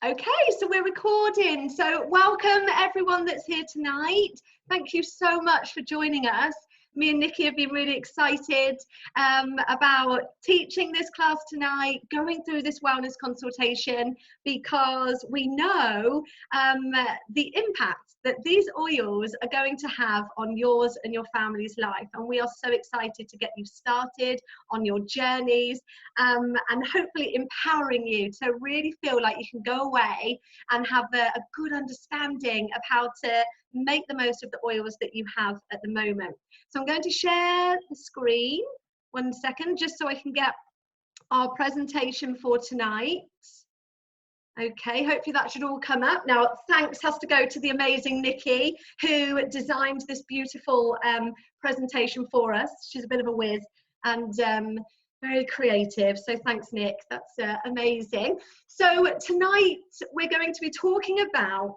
Okay, so we're recording. So welcome everyone that's here tonight. Thank you so much for joining us. Me and Nikki have been really excited about teaching this class tonight, going through this wellness consultation, because we know the impact that these oils are going to have on yours and your family's life. And we are so excited to get you started on your journeys and hopefully empowering you to really feel like you can go away and have a good understanding of how to make the most of the oils that you have at the moment. So I'm going to share the screen, 1 second, just so I can get our presentation for tonight. Okay, hopefully that should all come up. Now, thanks has to go to the amazing Nikki, who designed this beautiful presentation for us. She's a bit of a whiz and very creative. So thanks, Nick. That's amazing. So tonight we're going to be talking about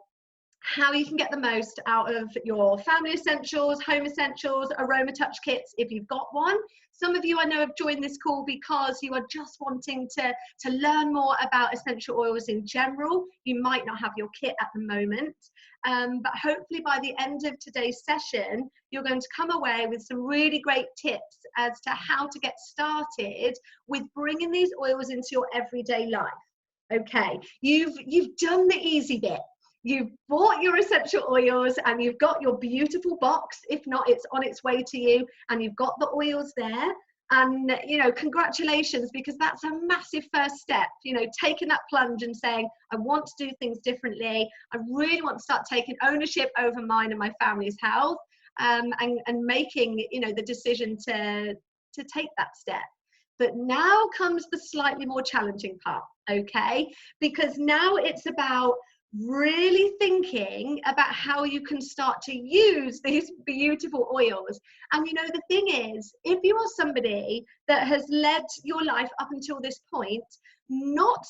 how you can get the most out of your family essentials, home essentials, Aromatouch kits if you've got one. Some of you I know have joined this call because you are just wanting to learn more about essential oils in general. You might not have your kit at the moment, but hopefully by the end of today's session, you're going to come away with some really great tips as to how to get started with bringing these oils into your everyday life. Okay, you've done the easy bit. You've bought your essential oils and you've got your beautiful box. If not, it's on its way to you and you've got the oils there. And, you know, congratulations, because that's a massive first step, you know, taking that plunge and saying, I want to do things differently. I really want to start taking ownership over mine and my family's health, and making, you know, the decision to take that step. But now comes the slightly more challenging part, okay? Because now it's about really thinking about how you can start to use these beautiful oils. And you know, the thing is, if you are somebody that has led your life up until this point not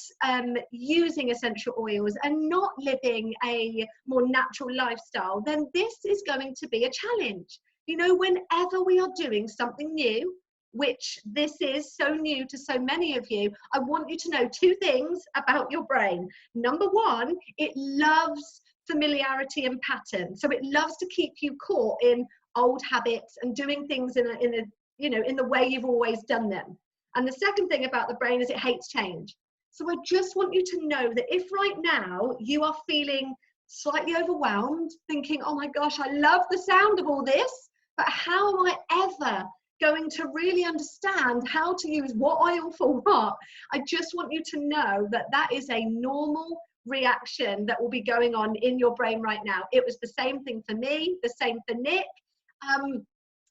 using essential oils and not living a more natural lifestyle, then this is going to be a challenge. You know, whenever we are doing something new, which this is so new to so many of you, I want you to know 2 things about your brain. Number 1, it loves familiarity and pattern. So it loves to keep you caught in old habits and doing things in the way you've always done them. And the second thing about the brain is it hates change. So I just want you to know that if right now you are feeling slightly overwhelmed, thinking, oh my gosh, I love the sound of all this, but how am I ever going to really understand how to use what oil for what? I just want you to know that that is a normal reaction that will be going on in your brain right now. It was the same thing for me, the same for Nick.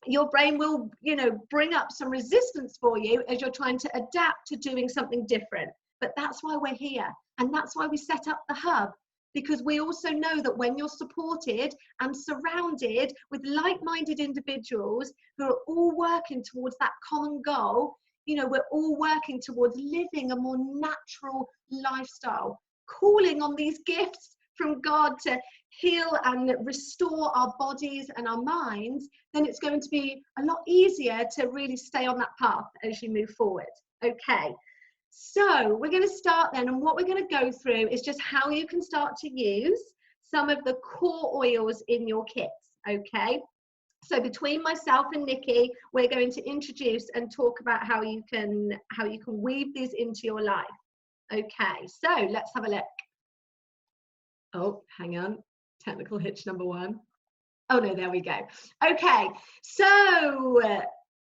Your brain will, you know, bring up some resistance for you as you're trying to adapt to doing something different. But that's why we're here. And that's why we set up the hub. Because we also know that when you're supported and surrounded with like-minded individuals who are all working towards that common goal, you know, we're all working towards living a more natural lifestyle, calling on these gifts from God to heal and restore our bodies and our minds, then it's going to be a lot easier to really stay on that path as you move forward. Okay. So we're going to start then, and what we're going to go through is just how you can start to use some of the core oils in your kits, okay? So between myself and Nikki, we're going to introduce and talk about how you can weave these into your life. Okay, so let's have a look. Oh, hang on, technical hitch number 1. Oh no, there we go. Okay, so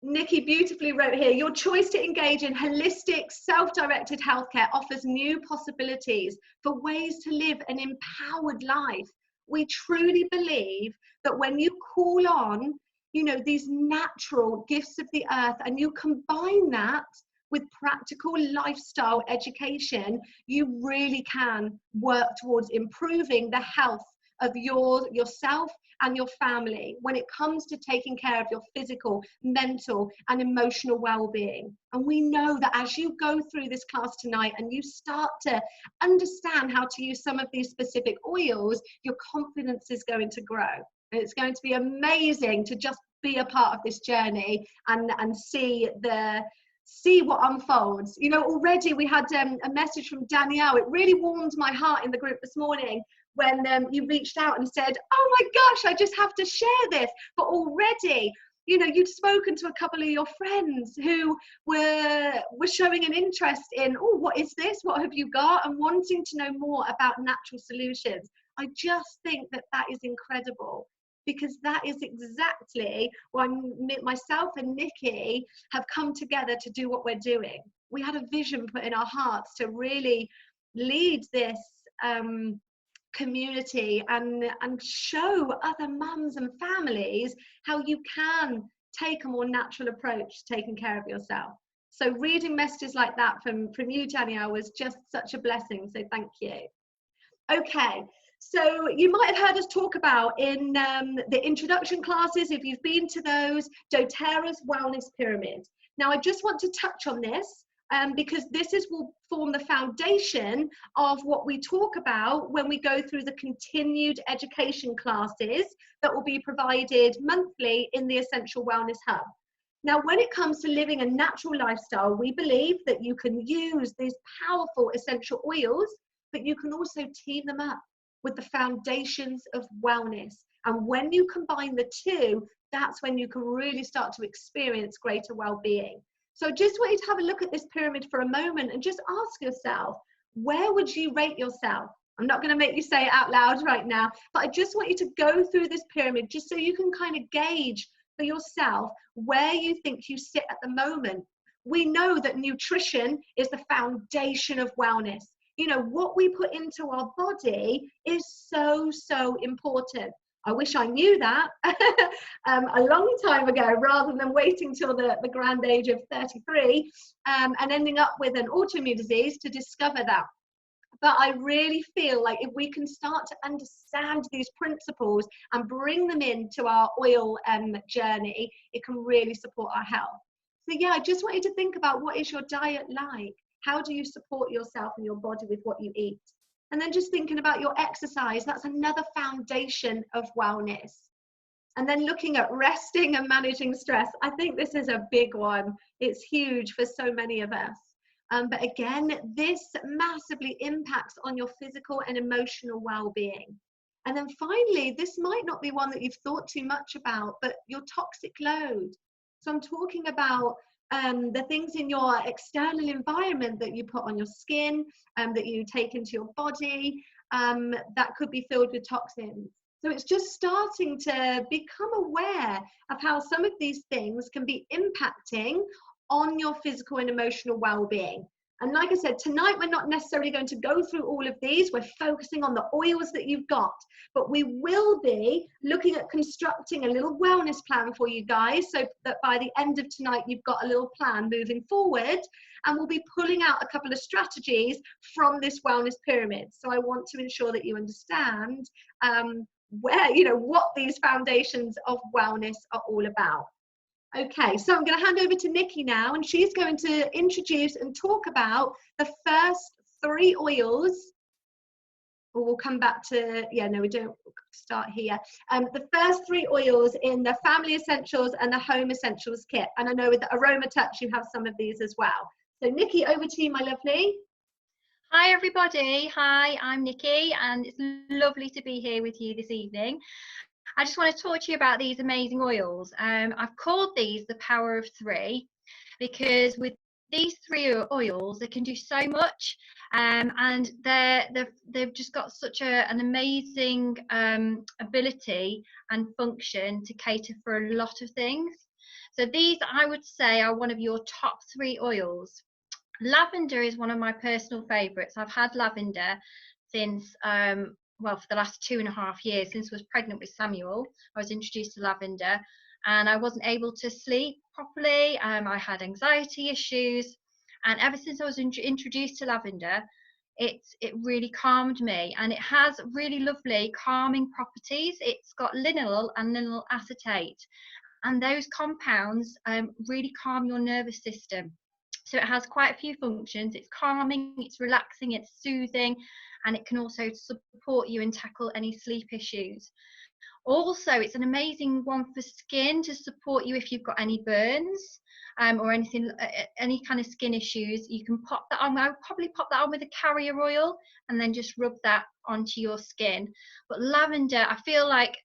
Nikki beautifully wrote here, your choice to engage in holistic, self-directed healthcare offers new possibilities for ways to live an empowered life. We truly believe that when you call on, you know, these natural gifts of the earth and you combine that with practical lifestyle education, you really can work towards improving the health of yourself and your family when it comes to taking care of your physical, mental, and emotional well-being. And we know that as you go through this class tonight and you start to understand how to use some of these specific oils, your confidence is going to grow. And it's going to be amazing to just be a part of this journey and see the see what unfolds. You know, already we had a message from Danielle. It really warmed my heart in the group this morning when you reached out and said, oh my gosh, I just have to share this. But already, you know, you'd spoken to a couple of your friends who were showing an interest in, oh, what is this? What have you got? And wanting to know more about natural solutions. I just think that that is incredible, because that is exactly why myself and Nikki have come together to do what we're doing. We had a vision put in our hearts to really lead this community and show other mums and families how you can take a more natural approach to taking care of yourself. So reading messages like that from you, Danielle, was just such a blessing. So thank you. Okay. So you might have heard us talk about in the introduction classes, if you've been to those, doTERRA's wellness pyramid. Now, I just want to touch on this because will form the foundation of what we talk about when we go through the continued education classes that will be provided monthly in the Essential Wellness Hub. Now, when it comes to living a natural lifestyle, we believe that you can use these powerful essential oils, but you can also team them up with the foundations of wellness. And when you combine the two, that's when you can really start to experience greater well-being. So just want you to have a look at this pyramid for a moment and just ask yourself, where would you rate yourself? I'm not going to make you say it out loud right now, but I just want you to go through this pyramid just so you can kind of gauge for yourself where you think you sit at the moment. We know that nutrition is the foundation of wellness. You know, what we put into our body is so, so important. I wish I knew that a long time ago, rather than waiting till the grand age of 33 and ending up with an autoimmune disease to discover that. But I really feel like if we can start to understand these principles and bring them into our oil journey, it can really support our health. So yeah, I just want you to think about, what is your diet like? How do you support yourself and your body with what you eat? And then just thinking about your exercise, that's another foundation of wellness. And then looking at resting and managing stress. I think this is a big one. It's huge for so many of us. But again, this massively impacts on your physical and emotional well-being. And then finally, this might not be one that you've thought too much about, but your toxic load. So I'm talking about the things in your external environment that you put on your skin, that you take into your body, that could be filled with toxins. So it's just starting to become aware of how some of these things can be impacting on your physical and emotional well-being. And like I said, tonight we're not necessarily going to go through all of these. We're focusing on the oils that you've got, but we will be looking at constructing a little wellness plan for you guys, so that by the end of tonight, you've got a little plan moving forward, and we'll be pulling out a couple of strategies from this wellness pyramid. So I want to ensure that you understand what these foundations of wellness are all about. Okay, so I'm going to hand over to Nikki now, and she's going to introduce and talk about the first 3 oils. Or we'll come back to, we don't start here. The first 3 oils in the Family Essentials and the Home Essentials kit. And I know with the Aromatouch, you have some of these as well. So Nikki, over to you, my lovely. Hi everybody, hi, I'm Nikki, and it's lovely to be here with you this evening. I just want to talk to you about these amazing oils. I've called these the power of 3 because with these 3 oils they can do so much, and they've just got such an amazing ability and function to cater for a lot of things. So these, I would say, are one of your top 3 oils. Lavender is one of my personal favourites. I've had lavender since for the last 2.5 years. Since I was pregnant with Samuel, I was introduced to lavender, and I wasn't able to sleep properly. I had anxiety issues, and ever since I was introduced to lavender, it really calmed me, and it has really lovely calming properties. It's got linalool and linalool acetate, and those compounds really calm your nervous system. So it has quite a few functions. It's calming, it's relaxing, it's soothing, and it can also support you and tackle any sleep issues. Also, it's an amazing one for skin to support you if you've got any burns or anything, any kind of skin issues. You can pop that on. I would probably pop that on with a carrier oil and then just rub that onto your skin. But lavender, I feel like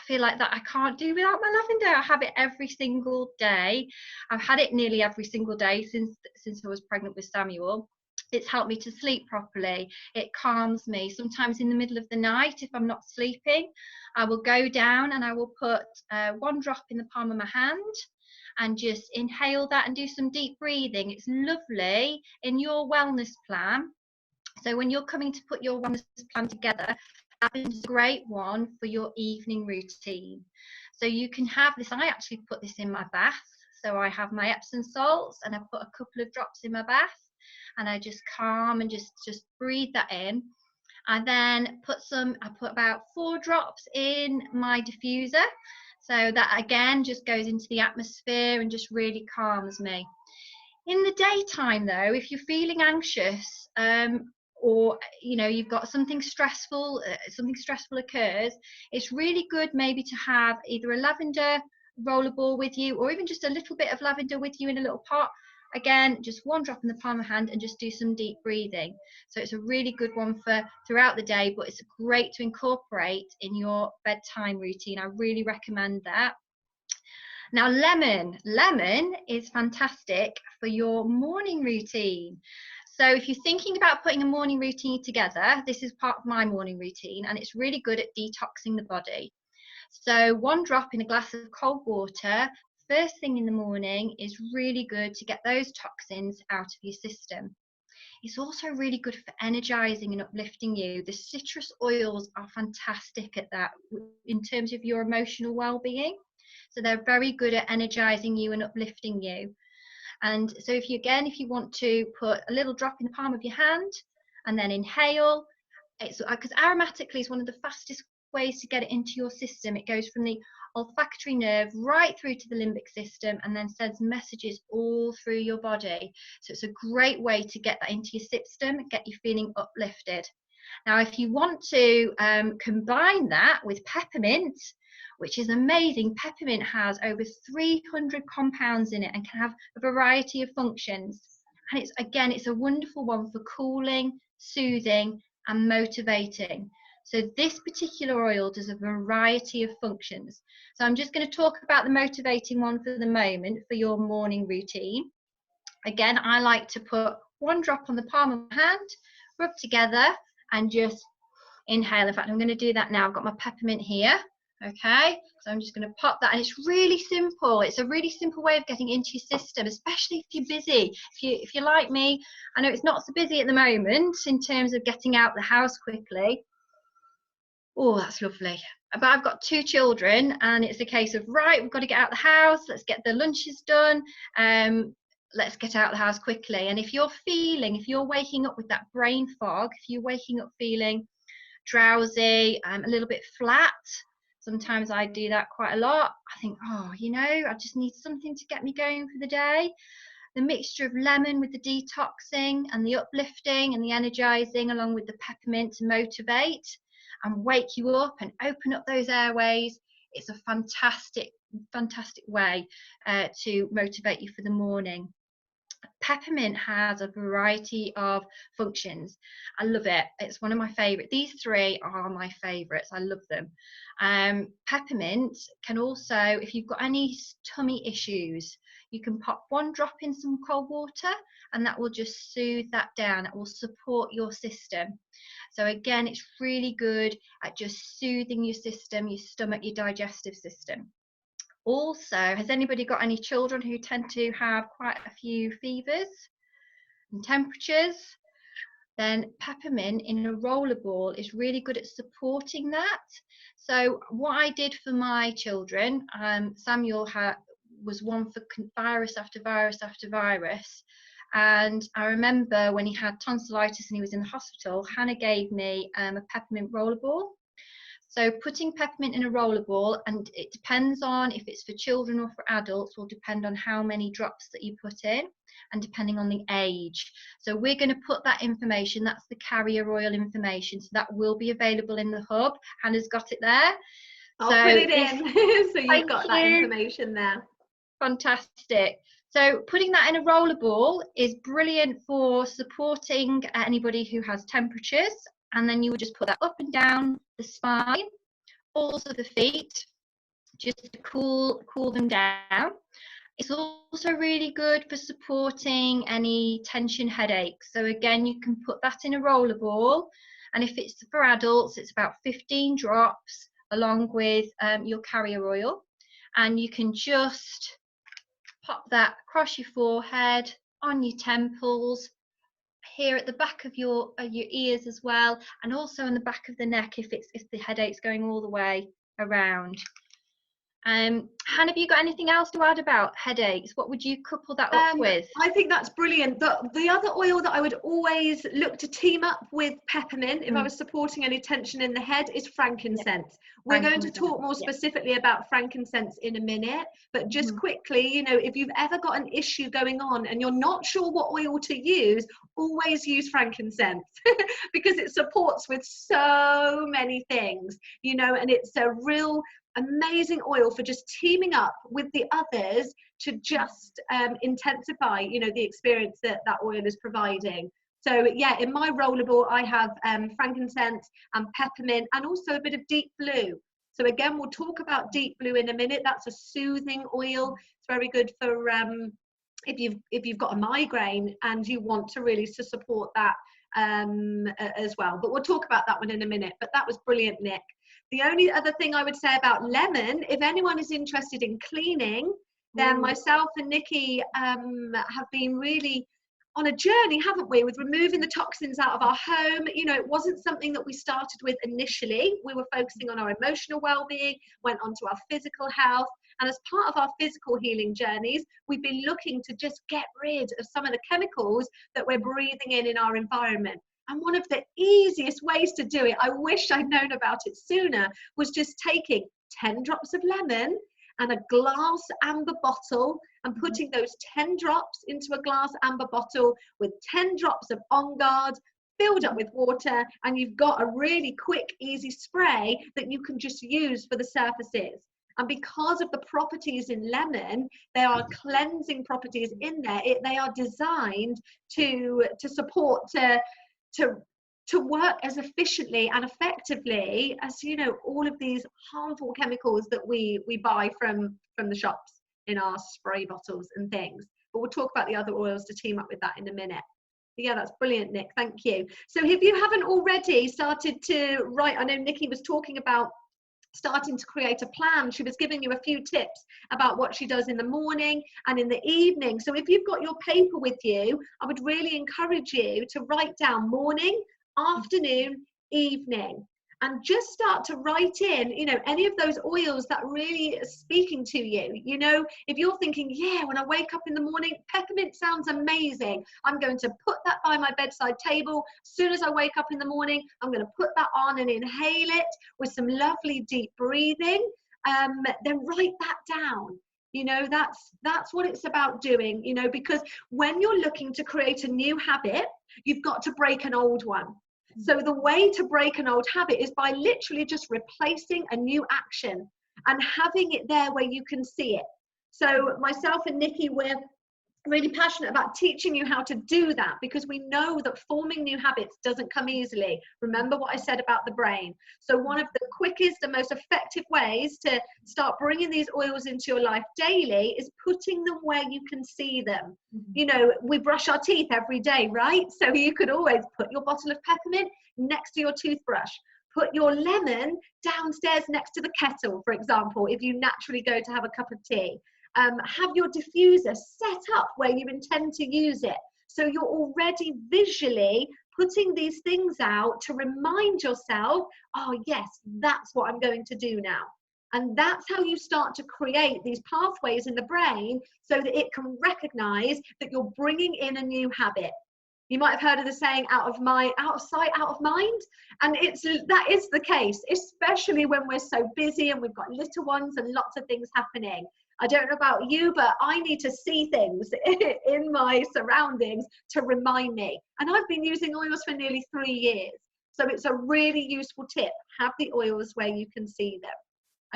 that I can't do without my lavender. I have it every single day. I've had it nearly every single day since I was pregnant with Samuel. It's helped me to sleep properly. It calms me. Sometimes in the middle of the night, if I'm not sleeping, I will go down and I will put 1 drop in the palm of my hand and just inhale that and do some deep breathing. It's lovely in your wellness plan. So when you're coming to put your wellness plan together, that is a great one for your evening routine. So you can have this. I actually put this in my bath. So I have my Epsom salts and I put a couple of drops in my bath and I just calm and just breathe that in. I then put about 4 drops in my diffuser. So that again just goes into the atmosphere and just really calms me. In the daytime though, if you're feeling anxious, or you've got something stressful occurs, it's really good maybe to have either a lavender rollerball with you or even just a little bit of lavender with you in a little pot. Again, just 1 drop in the palm of the hand and just do some deep breathing. So it's a really good one for throughout the day, but it's great to incorporate in your bedtime routine. I really recommend that. Now, lemon is fantastic for your morning routine. So if you're thinking about putting a morning routine together, this is part of my morning routine and it's really good at detoxing the body. So 1 drop in a glass of cold water first thing in the morning is really good to get those toxins out of your system. It's also really good for energizing and uplifting you. The citrus oils are fantastic at that in terms of your emotional well-being. So they're very good at energizing you and uplifting you. And so if you want to put a little drop in the palm of your hand and then inhale, it's because aromatically is one of the fastest ways to get it into your system. It goes from the olfactory nerve right through to the limbic system and then sends messages all through your body. So it's a great way to get that into your system and get you feeling uplifted. Now, if you want to combine that with peppermint, which is amazing, peppermint has over 300 compounds in it and can have a variety of functions. And it's a wonderful one for cooling, soothing, and motivating. So this particular oil does a variety of functions. So I'm just going to talk about the motivating one for the moment for your morning routine. Again, I like to put 1 drop on the palm of my hand, rub together and just inhale. In fact, I'm going to do that now. I've got my peppermint here. Okay, so I'm just going to pop that, and it's really simple. It's a really simple way of getting into your system, especially if you're busy. If you're like me, I know it's not so busy at the moment in terms of getting out the house quickly. Oh, that's lovely. But I've got 2 children and it's a case of, right, we've got to get out the house, let's get the lunches done, let's get out the house quickly. And if you're waking up with that brain fog, if you're waking up feeling drowsy, a little bit flat, sometimes I do that quite a lot. I think, I just need something to get me going for the day. The mixture of lemon with the detoxing and the uplifting and the energizing along with the peppermint to motivate and wake you up and open up those airways. It's a fantastic way to motivate you for the morning. Peppermint has a variety of functions. I love it. It's one of my favorite. These 3 are my favorites. I love them. Peppermint can also, if you've got any tummy issues, you can pop 1 drop in some cold water and that will just soothe that down. It will support your system. So again, it's really good at just soothing your system, your stomach, your digestive system. Also, has anybody got any children who tend to have quite a few fevers and temperatures? Then peppermint in a rollerball is really good at supporting that. So what I did for my children, Samuel was one for virus after virus after virus. And I remember when he had tonsillitis and he was in the hospital, Hannah gave me a peppermint rollerball. So putting peppermint in a rollerball, and it depends on if it's for children or for adults, will depend on how many drops that you put in and depending on the age. So we're going to put that information, that's the carrier oil information, so that will be available in the hub. Hannah's got it there. I'll put it this, in. So you've thank got that you. information there. Fantastic. So putting that in a roller ball is brilliant for supporting anybody who has temperatures, and then you would just put that up and down the spine, also the feet, just to cool them down. It's also really good for supporting any tension headaches. So again, you can put that in a roller ball, and if it's for adults, it's about 15 drops along with your carrier oil, and you can just pop that across your forehead, on your temples, here at the back of your ears as well, and also in the back of the neck if the headache's going all the way around. Hannah, have you got anything else to add about headaches? What would you couple that up with? I think that's brilliant. The other oil that I would always look to team up with peppermint if I was supporting any tension in the head is frankincense. We're going to talk more specifically about frankincense in a minute, but just quickly, you know, if you've ever got an issue going on and you're not sure what oil to use, always use frankincense because it supports with so many things, you know, and it's a real amazing oil for just teaming up with the others to just intensify, you know, the experience that that oil is providing. So yeah, in my rollerball I have frankincense and peppermint and also a bit of deep blue. So again, we'll talk about deep blue in a minute. That's a soothing oil. It's very good for if you've got a migraine and you want to really to support that as well. But we'll talk about that one in a minute. But that was brilliant, Nick. The only other thing I would say about lemon, if anyone is interested in cleaning, then myself and Nikki have been really on a journey, haven't we, with removing the toxins out of our home. You know, it wasn't something that we started with initially. We were focusing on our emotional well-being, went on to our physical health. And as part of our physical healing journeys, we've been looking to just get rid of some of the chemicals that we're breathing in our environment. And one of the easiest ways to do it, I wish I'd known about it sooner, was just taking 10 drops of lemon and a glass amber bottle and putting those 10 drops into a glass amber bottle with 10 drops of On Guard filled up with water, and you've got a really quick, easy spray that you can just use for the surfaces. And because of the properties in lemon, there are cleansing properties in there. They are designed to support, to work as efficiently and effectively as, you know, all of these harmful chemicals that we buy from the shops in our spray bottles and things. But we'll talk about the other oils to team up with that in a minute. But yeah, that's brilliant, Nick. Thank you. So if you haven't already started to write, I know Nikki was talking about starting to create a plan. She was giving you a few tips about what she does in the morning and in the evening. So if you've got your paper with you, I would really encourage you to write down morning, afternoon, evening, and just start to write in, you know, any of those oils that really are speaking to you. You know, if you're thinking, yeah, when I wake up in the morning, peppermint sounds amazing, I'm going to put that by my bedside table. As soon as I wake up in the morning, I'm going to put that on and inhale it with some lovely deep breathing. Then write that down. You know, that's what it's about doing, you know, because when you're looking to create a new habit, you've got to break an old one. So the way to break an old habit is by literally just replacing a new action and having it there where you can see it. So myself and Nikki, we're really passionate about teaching you how to do that, because we know that forming new habits doesn't come easily. Remember what I said about the brain. So one of the quickest and most effective ways to start bringing these oils into your life daily is putting them where you can see them. You know, we brush our teeth every day, right? So you could always put your bottle of peppermint next to your toothbrush. Put your lemon downstairs next to the kettle, for example, if you naturally go to have a cup of tea. Have your diffuser set up where you intend to use it. So you're already visually putting these things out to remind yourself, oh yes, that's what I'm going to do now. And that's how you start to create these pathways in the brain so that it can recognize that you're bringing in a new habit. You might have heard of the saying, out of sight, out of mind. And that is the case, especially when we're so busy and we've got little ones and lots of things happening. I don't know about you, but I need to see things in my surroundings to remind me. And I've been using oils for nearly 3 years. So it's a really useful tip. Have the oils where you can see them.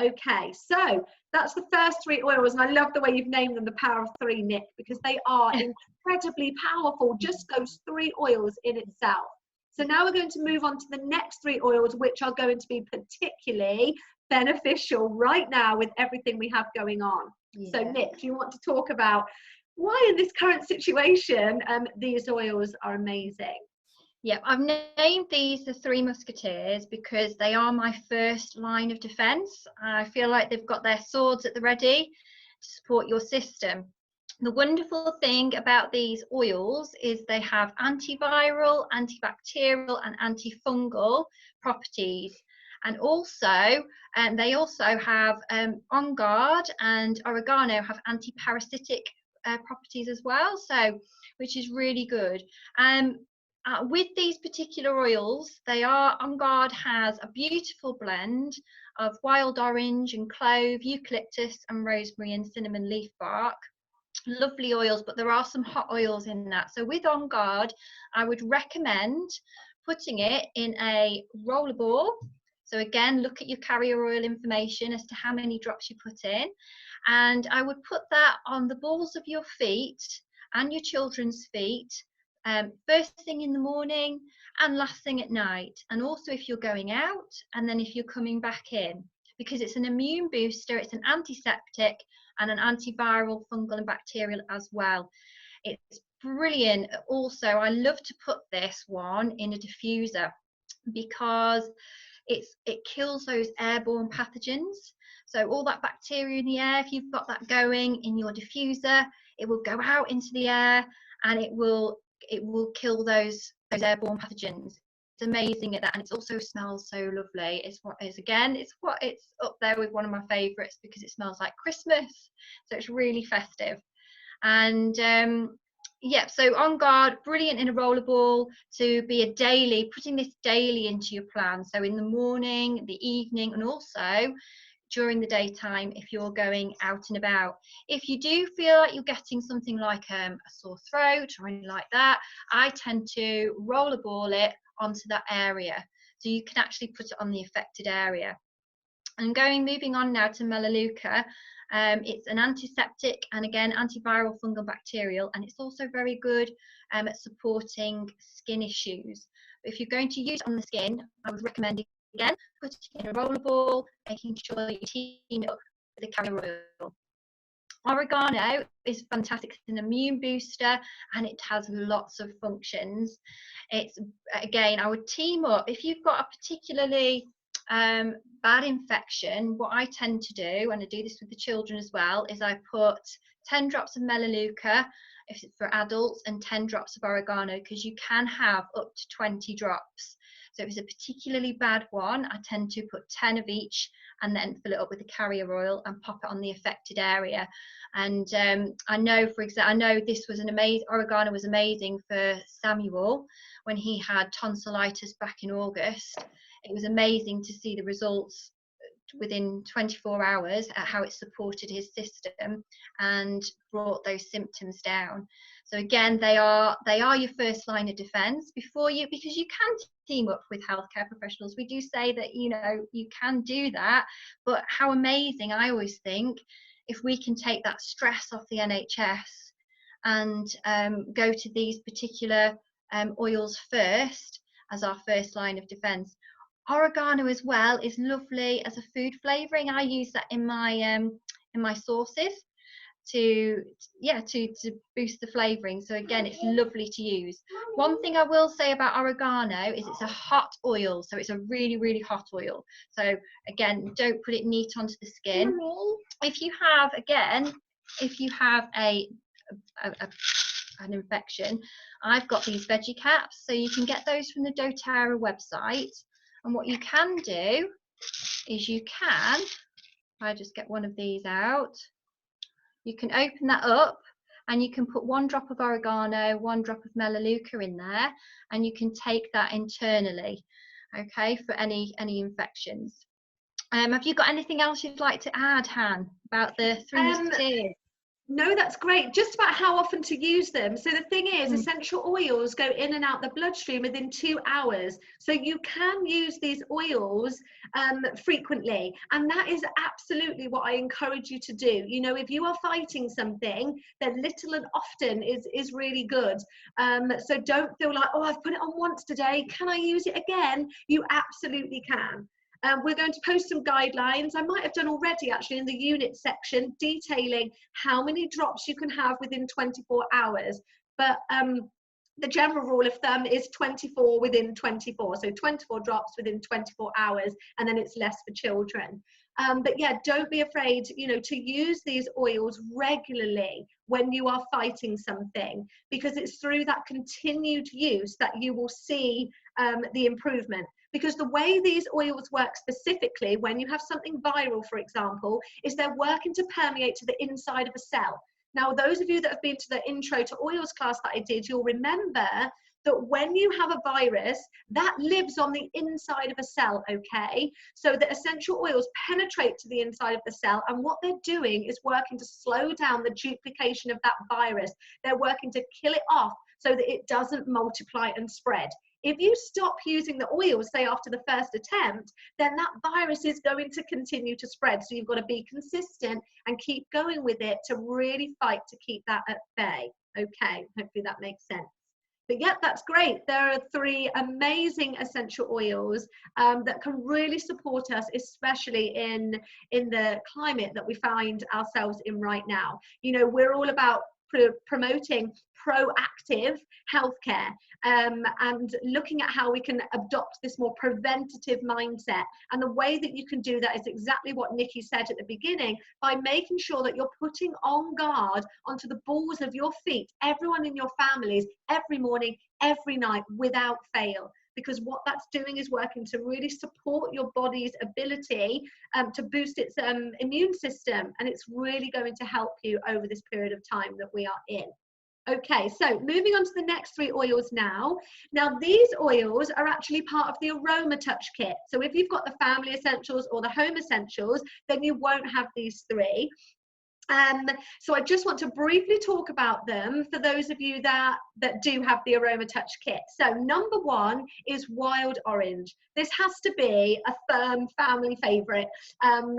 Okay, so that's the first 3 oils, and I love the way you've named them the power of 3, Nick, because they are incredibly powerful, just those 3 oils in itself. So now we're going to move on to the next 3 oils, which are going to be particularly beneficial right now with everything we have going on. So Nick, do you want to talk about why in this current situation these oils are amazing? Yeah, I've named these the 3 Musketeers because they are my first line of defence. I feel like they've got their swords at the ready to support your system. The wonderful thing about these oils is they have antiviral, antibacterial and antifungal properties. And also, they also have On Guard and Oregano have anti-parasitic properties as well, so which is really good. With these particular oils, On Guard has a beautiful blend of wild orange and clove, eucalyptus and rosemary and cinnamon leaf bark. Lovely oils, but there are some hot oils in that. So with On Guard, I would recommend putting it in a roller ball. So again, look at your carrier oil information as to how many drops you put in. And I would put that on the balls of your feet and your children's feet, first thing in the morning and last thing at night. And also if you're going out and then if you're coming back in, because it's an immune booster, it's an antiseptic and an antiviral, fungal and bacterial as well. It's brilliant. Also, I love to put this one in a diffuser because it kills those airborne pathogens. So all that bacteria in the air, if you've got that going in your diffuser, it will go out into the air and it will kill those airborne pathogens. It's amazing at that, and it also smells so lovely. It's up there with one of my favorites because it smells like Christmas, so it's really festive. And yeah, so On Guard, brilliant in a roller ball to be a daily, putting this daily into your plan. So in the morning, the evening, and also during the daytime if you're going out and about. If you do feel like you're getting something like a sore throat or anything like that, I tend to rollerball it onto that area. So you can actually put it on the affected area. And moving on now to Melaleuca. It's an antiseptic and again antiviral, fungal, bacterial, and it's also very good at supporting skin issues. But if you're going to use it on the skin, I would recommend again putting it in a roller ball, making sure that you team it up with the carrier oil. Oregano is fantastic. It's an immune booster and it has lots of functions. It's again, I would team up if you've got a particularly bad infection. What I tend to do, and I do this with the children as well, is I put 10 drops of Melaleuca if it's for adults and 10 drops of oregano, because you can have up to 20 drops. So if it's a particularly bad one, I tend to put 10 of each and then fill it up with the carrier oil and pop it on the affected area. And I know, for example, I know this was oregano was amazing for Samuel when he had tonsillitis back in August. It was amazing to see the results within 24 hours at how it supported his system and brought those symptoms down. So again, they are your first line of defense because you can team up with healthcare professionals. We do say that, you know, you can do that, but how amazing, I always think, if we can take that stress off the NHS and go to these particular oils first as our first line of defense. Oregano as well is lovely as a food flavoring. I use that in my sauces to boost the flavoring. So again, it's lovely to use. One thing I will say about oregano is it's a hot oil, so it's a really, really hot oil. So again, don't put it neat onto the skin. If you have an infection, I've got these veggie caps, so you can get those from the doTERRA website. And what you can do is if I just get one of these out, you can open that up and you can put 1 drop of oregano, 1 drop of Melaleuca in there, and you can take that internally, okay, for any infections. Have you got anything else you'd like to add, Han, about the 3 Musketeers? No, that's great. Just about how often to use them. So the thing is, Mm. essential oils go in and out the bloodstream within 2 hours. So you can use these oils frequently. And that is absolutely what I encourage you to do. You know, if you are fighting something, then little and often is really good. So don't feel like, oh, I've put it on once today. Can I use it again? You absolutely can. We're going to post some guidelines. I might have done already actually in the unit section, detailing how many drops you can have within 24 hours. But the general rule of thumb is 24 within 24. So 24 drops within 24 hours, and then it's less for children. But yeah, don't be afraid, you know, to use these oils regularly when you are fighting something, because it's through that continued use that you will see the improvement. Because the way these oils work specifically when you have something viral, for example, is they're working to permeate to the inside of a cell. Now, those of you that have been to the intro to oils class that I did, you'll remember that when you have a virus, that lives on the inside of a cell, okay? So the essential oils penetrate to the inside of the cell, and what they're doing is working to slow down the duplication of that virus. They're working to kill it off so that it doesn't multiply and spread. If you stop using the oils, say after the first attempt, then that virus is going to continue to spread. So you've got to be consistent and keep going with it to really fight to keep that at bay. Okay, hopefully that makes sense. But yeah, that's great. There are 3 amazing essential oils that can really support us, especially in the climate that we find ourselves in right now. You know, we're all about promoting proactive healthcare and looking at how we can adopt this more preventative mindset. And the way that you can do that is exactly what Nikki said at the beginning, by making sure that you're putting on guard onto the balls of your feet, everyone in your families, every morning, every night, without fail. Because what that's doing is working to really support your body's ability to boost its immune system. And it's really going to help you over this period of time that we are in. Okay, so moving on to the next 3 oils now. Now, these oils are actually part of the Aromatouch kit. So if you've got the family essentials or the home essentials, then you won't have these 3. So I just want to briefly talk about them for those of you that do have the Aromatouch kit. So number 1 is wild orange. This has to be a firm family favorite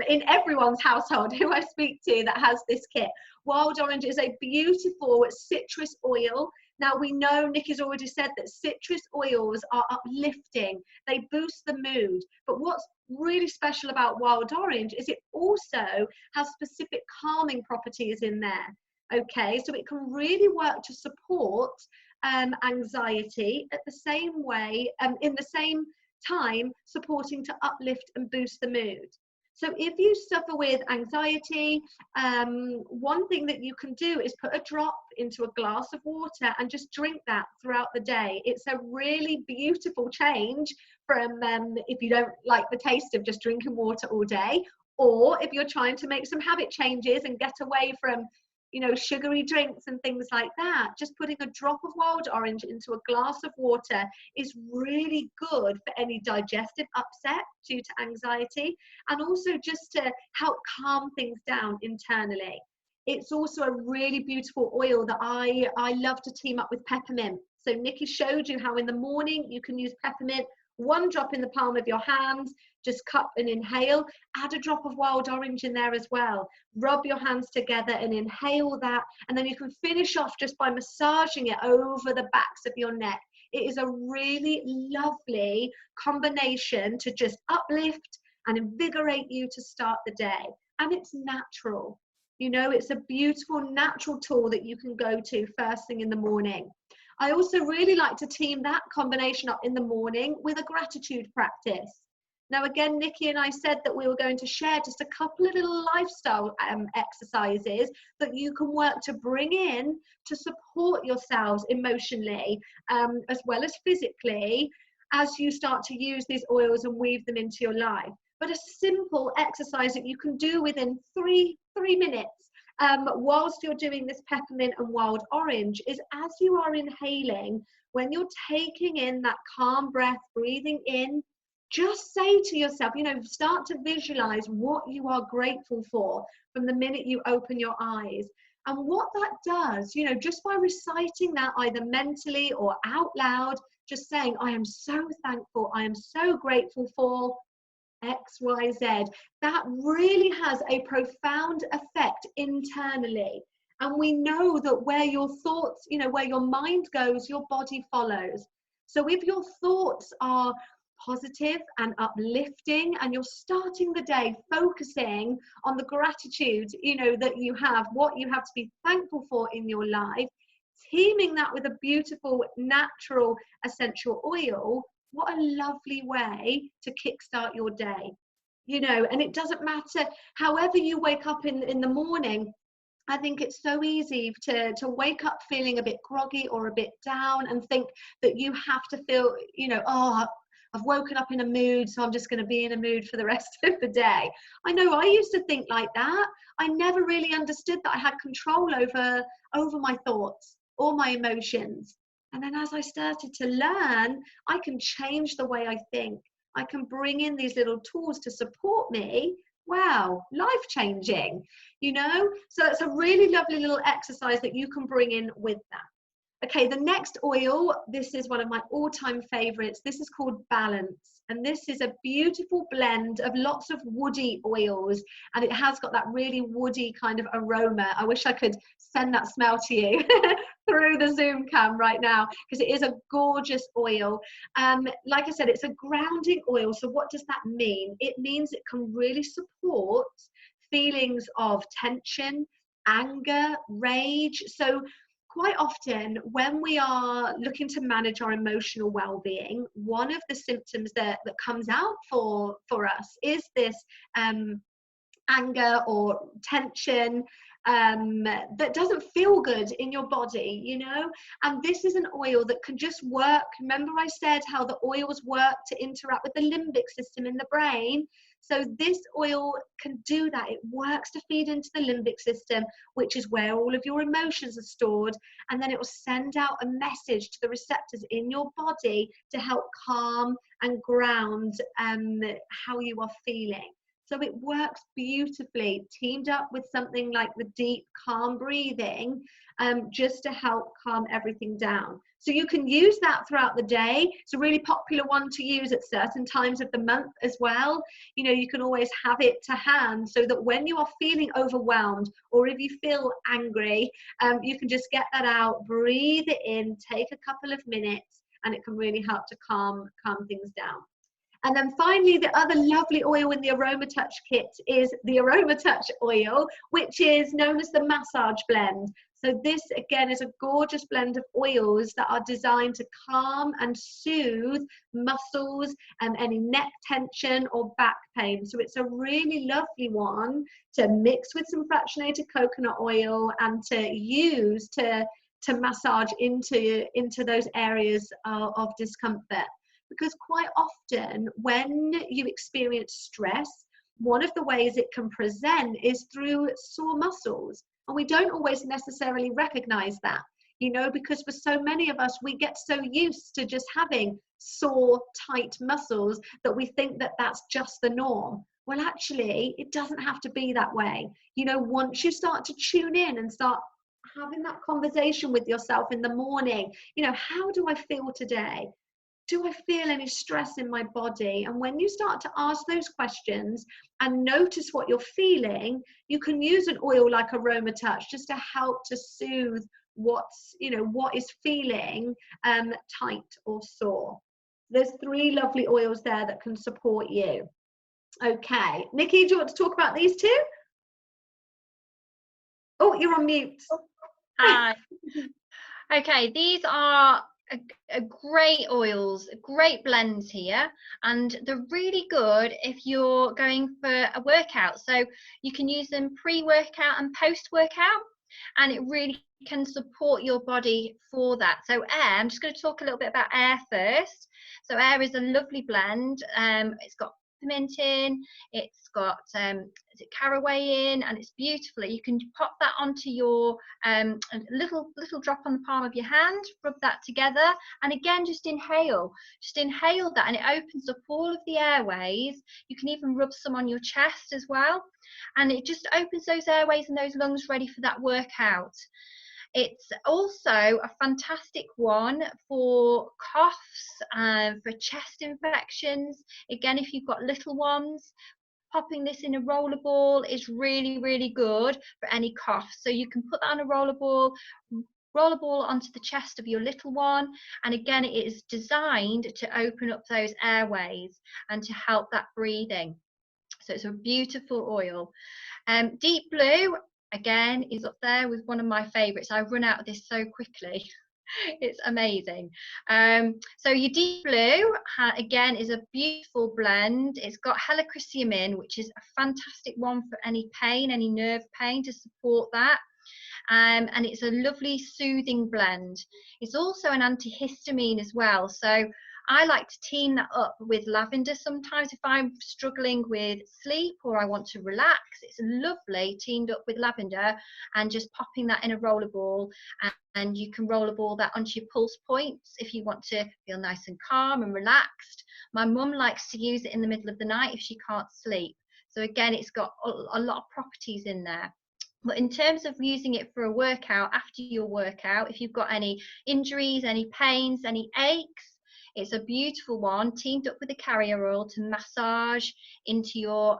in everyone's household who I speak to that has this kit. Wild orange is a beautiful citrus oil. Now, we know Nikki's already said that citrus oils are uplifting. They boost the mood. But what's really special about wild orange is it also has specific calming properties in there. Okay, so it can really work to support anxiety at the same way, in the same time supporting to uplift and boost the mood. So if you suffer with anxiety, one thing that you can do is put a drop into a glass of water and just drink that throughout the day. It's a really beautiful change from if you don't like the taste of just drinking water all day, or if you're trying to make some habit changes and get away from, you know, sugary drinks and things like that. Just putting a drop of wild orange into a glass of water is really good for any digestive upset due to anxiety, and also just to help calm things down internally. It's also a really beautiful oil that I love to team up with peppermint. So Nikki showed you how in the morning you can use peppermint, 1 drop in the palm of your hand, just cup and inhale. Add a drop of wild orange in there as well. Rub your hands together and inhale that. And then you can finish off just by massaging it over the backs of your neck. It is a really lovely combination to just uplift and invigorate you to start the day. And it's natural. You know, it's a beautiful natural tool that you can go to first thing in the morning. I also really like to team that combination up in the morning with a gratitude practice. Now, again, Nikki and I said that we were going to share just a couple of little lifestyle exercises that you can work to bring in to support yourselves emotionally, as well as physically, as you start to use these oils and weave them into your life. But a simple exercise that you can do within three minutes whilst you're doing this peppermint and wild orange is, as you are inhaling, when you're taking in that calm breath, breathing in, just say to yourself, you know, start to visualize what you are grateful for from the minute you open your eyes. And what that does, you know, just by reciting that either mentally or out loud, just saying, I am so thankful, I am so grateful for X, Y, Z, that really has a profound effect internally. And we know that where your thoughts, you know, where your mind goes, your body follows. So if your thoughts are positive and uplifting, and you're starting the day focusing on the gratitude, you know, that you have, what you have to be thankful for in your life, teaming that with a beautiful natural essential oil, what a lovely way to kickstart your day. You know, and it doesn't matter however you wake up in the morning. I think it's so easy to wake up feeling a bit groggy or a bit down and think that you have to feel, you know, oh, I've woken up in a mood, so I'm just going to be in a mood for the rest of the day. I know I used to think like that. I never really understood that I had control over my thoughts or my emotions. And then as I started to learn, I can change the way I think. I can bring in these little tools to support me. Wow, life changing, you know? So it's a really lovely little exercise that you can bring in with that. Okay, the next oil, this is one of my all-time favorites. This is called Balance. And this is a beautiful blend of lots of woody oils. And it has got that really woody kind of aroma. I wish I could send that smell to you through the Zoom cam right now, because it is a gorgeous oil. Like I said, it's a grounding oil. So what does that mean? It means it can really support feelings of tension, anger, rage. So quite often when we are looking to manage our emotional well-being, one of the symptoms that comes out for us is this anger or tension that doesn't feel good in your body, you know. And this is an oil that can just work. Remember I said how the oils work to interact with the limbic system in the brain? So this oil can do that. It works to feed into the limbic system, which is where all of your emotions are stored, and then it will send out a message to the receptors in your body to help calm and ground how you are feeling. So it works beautifully, teamed up with something like the deep, calm breathing, just to help calm everything down. So you can use that throughout the day. It's a really popular one to use at certain times of the month as well. You know, you can always have it to hand so that when you are feeling overwhelmed, or if you feel angry, you can just get that out, breathe it in, take a couple of minutes, and it can really help to calm things down. And then finally, the other lovely oil in the Aromatouch kit is the Aromatouch oil, which is known as the massage blend. So this, again, is a gorgeous blend of oils that are designed to calm and soothe muscles and any neck tension or back pain. So it's a really lovely one to mix with some fractionated coconut oil and to use to massage into those areas of discomfort. Because quite often when you experience stress, one of the ways it can present is through sore muscles. And we don't always necessarily recognize that, you know, because for so many of us, we get so used to just having sore, tight muscles that we think that that's just the norm. Well, actually, it doesn't have to be that way. You know, once you start to tune in and start having that conversation with yourself in the morning, you know, how do I feel today? Do I feel any stress in my body? And when you start to ask those questions and notice what you're feeling, you can use an oil like Aromatouch just to help to soothe what's, you know, what is feeling tight or sore. There's 3 lovely oils there that can support you. Okay, Nikki, do you want to talk about these 2? Oh, you're on mute. Hi. Okay, these are great oils, great blends here, and they're really good if you're going for a workout. So you can use them pre-workout and post-workout, and it really can support your body for that. So air, I'm just going to talk a little bit about air first. So air is a lovely blend. It's got peppermint in, it's got is it caraway in, and it's beautiful. You can pop that onto your a little drop on the palm of your hand, rub that together, and again just inhale that, and it opens up all of the airways. You can even rub some on your chest as well, and it just opens those airways and those lungs ready for that workout. It's also a fantastic one for coughs, for chest infections. Again, if you've got little ones, popping this in a roller ball is really, really good for any coughs. So you can put that on a roller ball onto the chest of your little one, and again, it is designed to open up those airways and to help that breathing. So it's a beautiful oil. Deep Blue, again, is up there with one of my favorites. I run out of this so quickly. It's amazing. So your Deep Blue, again, is a beautiful blend. It's got helichrysum in, which is a fantastic one for any pain, any nerve pain, to support that. And it's a lovely soothing blend. It's also an antihistamine as well. So I like to team that up with lavender sometimes if I'm struggling with sleep or I want to relax. It's lovely teamed up with lavender, and just popping that in a roller ball, and you can roller ball that onto your pulse points if you want to feel nice and calm and relaxed. My mum likes to use it in the middle of the night if she can't sleep. So again, it's got a lot of properties in there. But in terms of using it for a workout, after your workout, if you've got any injuries, any pains, any aches, it's a beautiful one, teamed up with a carrier oil to massage into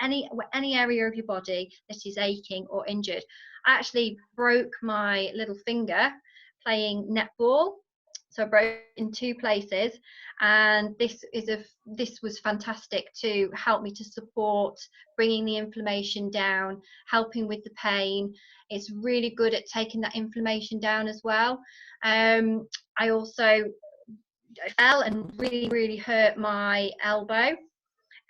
any area of your body that is aching or injured. I actually broke my little finger playing netball, so I broke in 2 places, and this was fantastic to help me to support bringing the inflammation down, helping with the pain. It's really good at taking that inflammation down as well. I also fell and really hurt my elbow.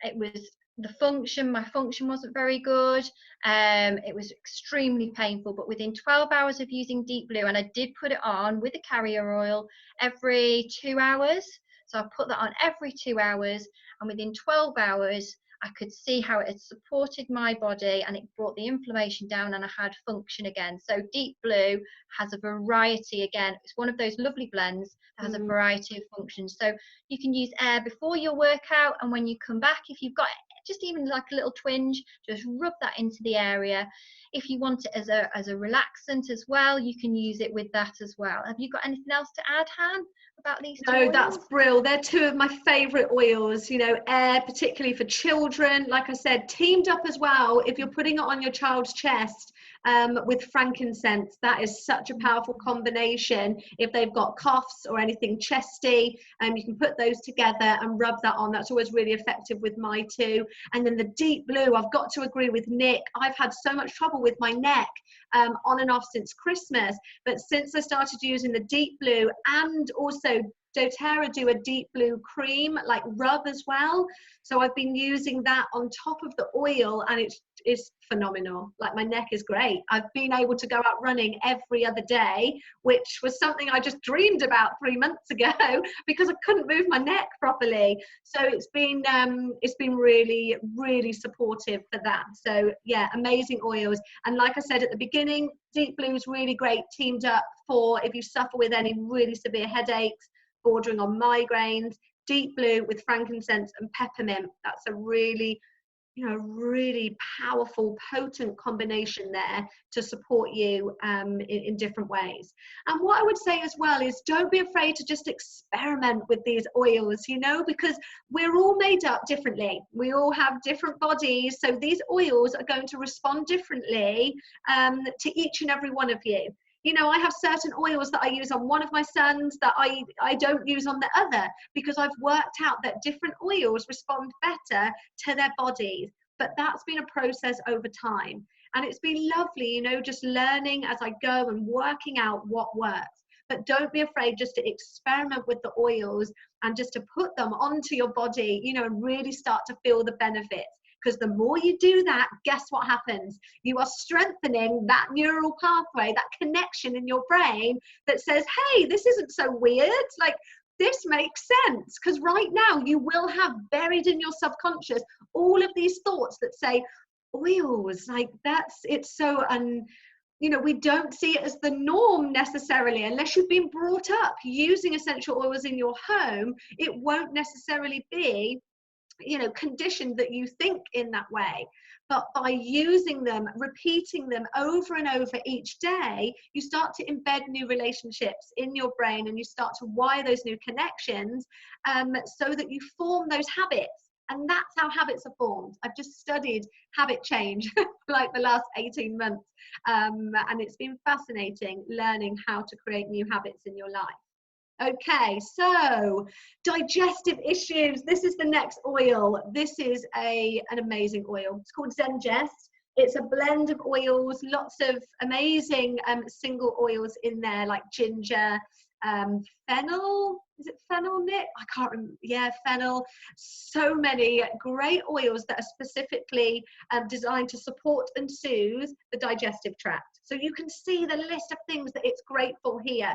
It was my function wasn't very good. It was extremely painful, but within 12 hours of using Deep Blue, and I did put it on with a carrier oil every 2 hours, so I put that on every 2 hours, and within 12 hours I could see how it had supported my body, and it brought the inflammation down, and I had function again. So Deep Blue has a variety. Again, it's one of those lovely blends that has a variety of functions. So you can use air before your workout, and when you come back, if you've got just even like a little twinge, just rub that into the area. If you want it as a relaxant as well, you can use it with that as well. Have you got anything else to add, Han, about these two oils? No, that's brilliant. They're 2 of my favourite oils. You know, air, particularly for children, like I said, teamed up as well. If you're putting it on your child's chest with frankincense, that is such a powerful combination. If they've got coughs or anything chesty, you can put those together and rub that on. That's always really effective with my 2. And then the Deep Blue, I've got to agree with Nick. I've had so much trouble with my neck on and off since Christmas, but since I started using the Deep Blue, and also doTERRA do a Deep Blue cream like rub as well, so I've been using that on top of the oil, and it's phenomenal. Like, my neck is great. I've been able to go out running every other day, which was something I just dreamed about 3 months ago because I couldn't move my neck properly. So it's been really supportive for that. So yeah, amazing oils. And like I said at the beginning, Deep Blue is really great teamed up for if you suffer with any really severe headaches bordering on migraines. Deep Blue with frankincense and peppermint, that's a really powerful, potent combination there to support you in different ways. And what I would say as well is, don't be afraid to just experiment with these oils, because we're all made up differently. We all have different bodies, so these oils are going to respond differently to each and every one of you. I have certain oils that I use on one of my sons that I don't use on the other, because I've worked out that different oils respond better to their bodies. But that's been a process over time. And it's been lovely, just learning as I go and working out what works. But don't be afraid just to experiment with the oils and just to put them onto your body, and really start to feel the benefits. Because the more you do that, guess what happens? You are strengthening that neural pathway, that connection in your brain that says, hey, this isn't so weird. Like, this makes sense, because right now you will have buried in your subconscious all of these thoughts that say oils, like it's so you know, we don't see it as the norm necessarily unless you've been brought up using essential oils in your home. It won't necessarily be, you know, conditioned that you think in that way. But by using them, repeating them over and over each day, you start to embed new relationships in your brain, and you start to wire those new connections, so that you form those habits. And that's how habits are formed. I've just studied habit change for like the last 18 months. And it's been fascinating learning how to create new habits in your life. Okay, so digestive issues. This is the next oil. This is an amazing oil. It's called Zengest. It's a blend of oils, lots of amazing single oils in there, like ginger, fennel. Is it fennel, Nick? I can't remember. Yeah, fennel. So many great oils that are specifically designed to support and soothe the digestive tract. So you can see the list of things that it's great for here.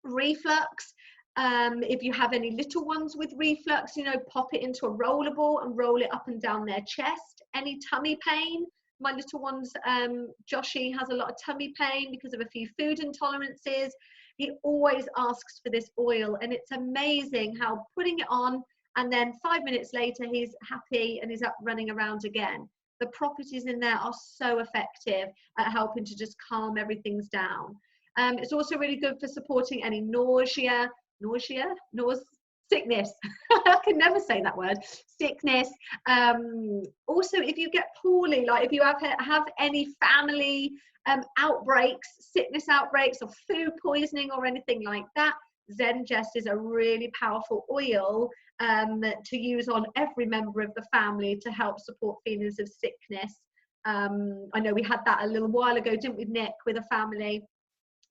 Reflux, if you have any little ones with reflux, you know, pop it into a roller ball and roll it up and down their chest. Any tummy pain, my little one's Joshie has a lot of tummy pain because of a few food intolerances. He always asks for this oil, and it's amazing how putting it on and then 5 minutes later he's happy and he's up running around again. The properties in there are so effective at helping to just calm everything down. It's also really good for supporting any sickness. I can never say that word, sickness. Also, if you get poorly, like if you have any family outbreaks, sickness outbreaks or food poisoning or anything like that, Zengest is a really powerful oil to use on every member of the family to help support feelings of sickness. I know we had that a little while ago, didn't we, Nick, with a family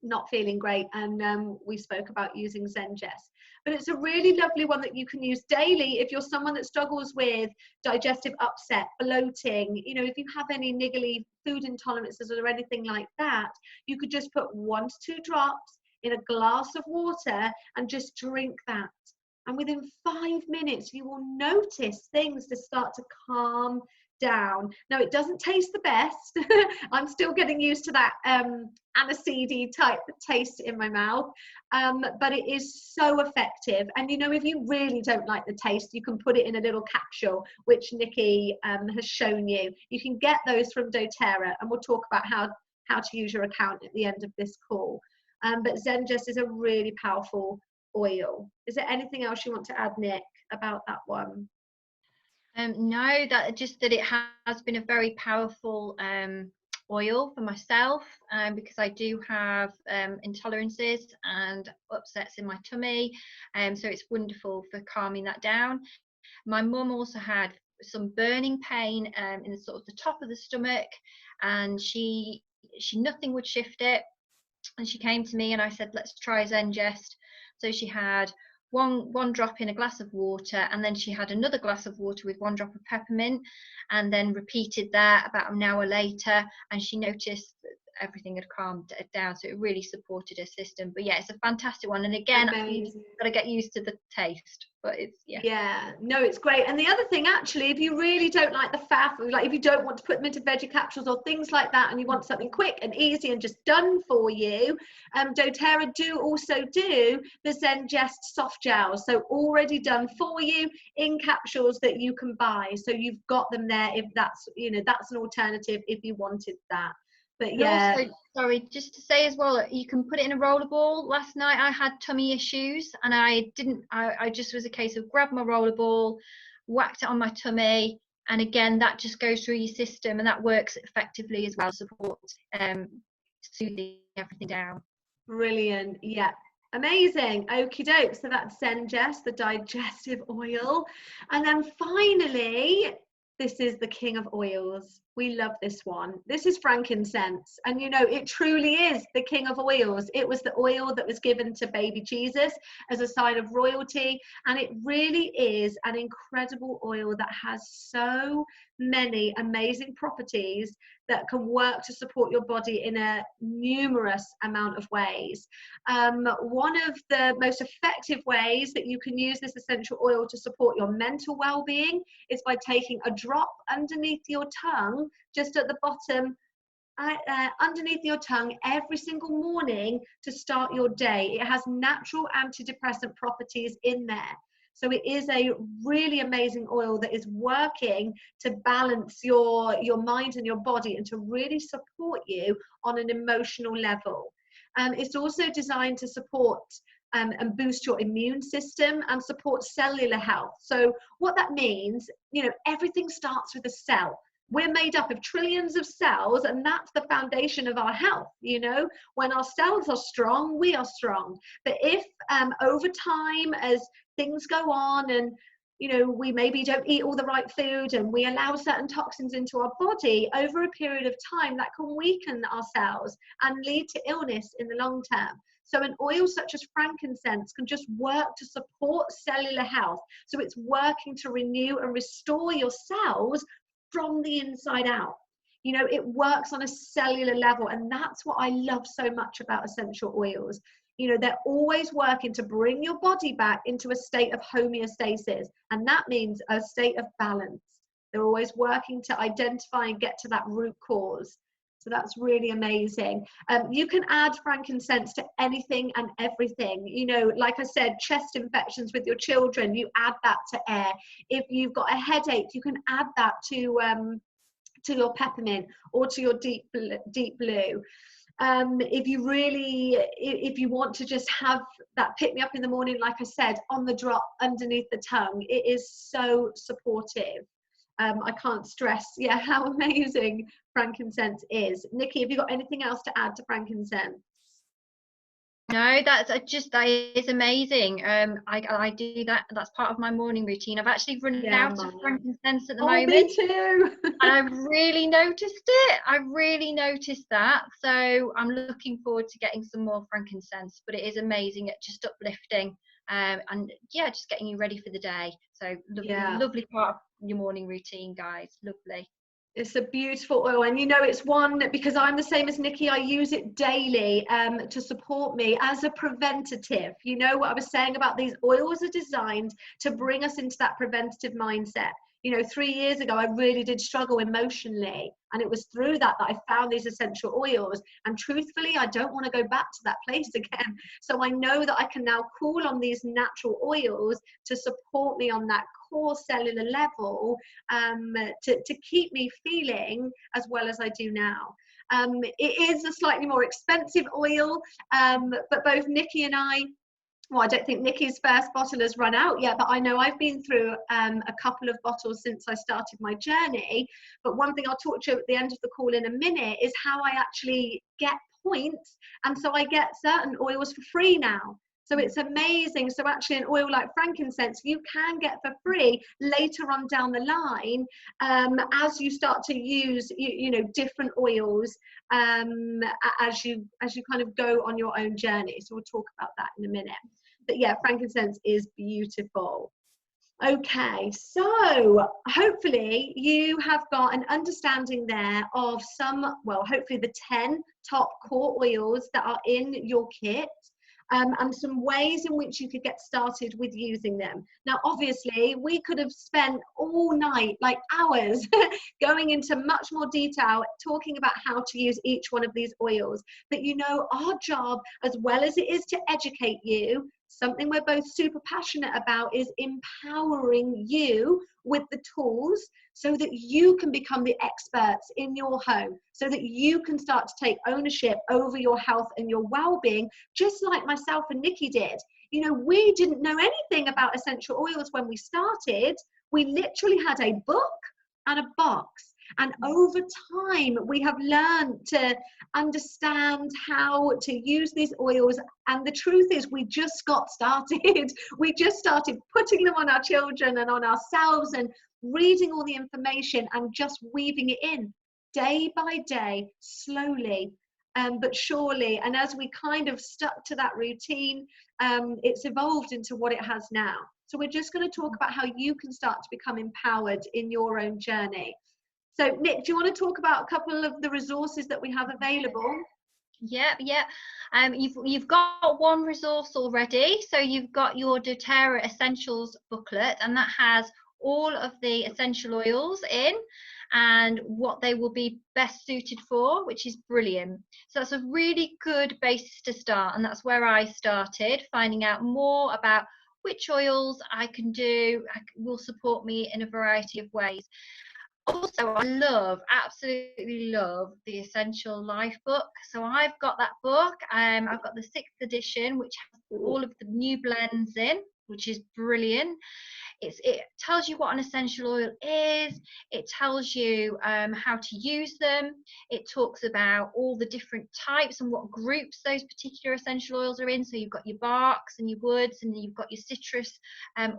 not feeling great, and we spoke about using Zengest. But it's a really lovely one that you can use daily if you're someone that struggles with digestive upset, bloating, you know, if you have any niggly food intolerances or anything like that, you could just put 1 to 2 drops in a glass of water and just drink that. And within 5 minutes, you will notice things to start to calm down. Now, it doesn't taste the best. I'm still getting used to that aniseedy type taste in my mouth, but it is so effective. And you know, if you really don't like the taste, you can put it in a little capsule, which Nikki has shown you. You can get those from doTERRA, and we'll talk about how to use your account at the end of this call. But Zengest is a really powerful oil. Is there anything else you want to add, Nick, about that one? No, that it has been a very powerful oil for myself, because I do have intolerances and upsets in my tummy, so it's wonderful for calming that down. My mum also had some burning pain in the sort of the top of the stomach, and she nothing would shift it, and she came to me and I said, let's try Zengest. So she had one drop in a glass of water, and then she had another glass of water with 1 drop of peppermint, and then repeated that about an hour later, and she noticed that everything had calmed down, so it really supported her system. But yeah, it's a fantastic one, and again, you've got to get used to the taste, but it's no, it's great. And the other thing, actually, if you really don't like the faff, like if you don't want to put them into veggie capsules or things like that, and you want something quick and easy and just done for you, doTERRA do also do the Zengest soft gels, so already done for you in capsules that you can buy, so you've got them there if that's, you know, that's an alternative if you wanted that. But yeah, also, sorry, just to say as well, you can put it in a roller ball. Last night I had tummy issues, and I just was a case of grab my roller ball, whacked it on my tummy, and again that just goes through your system, and that works effectively as well, supports soothing everything down. Brilliant. Yeah, amazing. Okie doke. So that's Zengest, the digestive oil. And then finally, this is the king of oils. We love this one. This is frankincense. And you know, it truly is the king of oils. It was the oil that was given to baby Jesus as a sign of royalty. And it really is an incredible oil that has so many amazing properties that can work to support your body in a numerous amount of ways. One of the most effective ways that you can use this essential oil to support your mental well-being is by taking a drop underneath your tongue, just at the bottom, underneath your tongue every single morning to start your day. It has natural antidepressant properties in there. So it is a really amazing oil that is working to balance your mind and your body and to really support you on an emotional level. It's also designed to support and boost your immune system and support cellular health. So what that means, you know, everything starts with a cell. We're made up of trillions of cells, and that's the foundation of our health. You know, when our cells are strong, we are strong. But if over time, as things go on and, you know, we maybe don't eat all the right food and we allow certain toxins into our body, over a period of time, that can weaken our cells and lead to illness in the long term. So an oil such as frankincense can just work to support cellular health. So it's working to renew and restore your cells from the inside out. You know, it works on a cellular level, and that's what I love so much about essential oils. You know, they're always working to bring your body back into a state of homeostasis, and that means a state of balance. They're always working to identify and get to that root cause. So that's really amazing. You can add frankincense to anything and everything. You know, like I said, chest infections with your children, you add that to air. If you've got a headache, you can add that to your peppermint or to your deep blue. If you want to just have that pick me up in the morning, like I said, on the drop underneath the tongue, it is so supportive. I can't stress, how amazing frankincense is. Nikki, have you got anything else to add to frankincense? No, that is amazing. I do that. That's part of my morning routine. I've actually run out of frankincense at the moment. Me too. And I've really noticed it. I really noticed that. So I'm looking forward to getting some more frankincense. But it is amazing at just uplifting and just getting you ready for the day. So lovely part of your morning routine, guys. Lovely. It's a beautiful oil, and you know, it's one, because I'm the same as Nikki, I use it daily to support me as a preventative. You know what I was saying about these oils are designed to bring us into that preventative mindset. You know, 3 years ago, I really did struggle emotionally, and it was through that I found these essential oils. And truthfully, I don't want to go back to that place again. So I know that I can now call on these natural oils to support me on that core cellular level, to keep me feeling as well as I do now. It is a slightly more expensive oil, but both Nikki and I don't think Nikki's first bottle has run out yet, but I know I've been through a couple of bottles since I started my journey. But one thing I'll talk to you at the end of the call in a minute is how I actually get points, and so I get certain oils for free now. So it's amazing. So actually an oil like frankincense you can get for free later on down the line, as you start to use different oils, as you kind of go on your own journey. So we'll talk about that in a minute. But yeah, frankincense is beautiful. Okay, so hopefully you have got an understanding there of hopefully the 10 top core oils that are in your kit. And some ways in which you could get started with using them. Now, obviously, we could have spent all night, like hours, going into much more detail, talking about how to use each one of these oils. But you know, our job, as well as it is to educate you, something we're both super passionate about is empowering you with the tools so that you can become the experts in your home, so that you can start to take ownership over your health and your well-being, just like myself and Nikki did. You know, we didn't know anything about essential oils when we started. We literally had a book and a box. And over time, we have learned to understand how to use these oils. And the truth is, we just got started. We just started putting them on our children and on ourselves and reading all the information and just weaving it in day by day, slowly, but surely. And as we kind of stuck to that routine, it's evolved into what it has now. So we're just going to talk about how you can start to become empowered in your own journey. So Nick, do you want to talk about a couple of the resources that we have available? Yeah. You've got one resource already. So you've got your doTERRA Essentials booklet, and that has all of the essential oils in and what they will be best suited for, which is brilliant. So that's a really good basis to start, and that's where I started, finding out more about which oils I can do will support me in a variety of ways. Also, I absolutely love the Essential Life book. So I've got that book. I've got the 6th edition, which has all of the new blends in, which is brilliant. It tells you what an essential oil is. It tells you how to use them. It talks about all the different types and what groups those particular essential oils are in. So you've got your barks and your woods, and you've got your citrus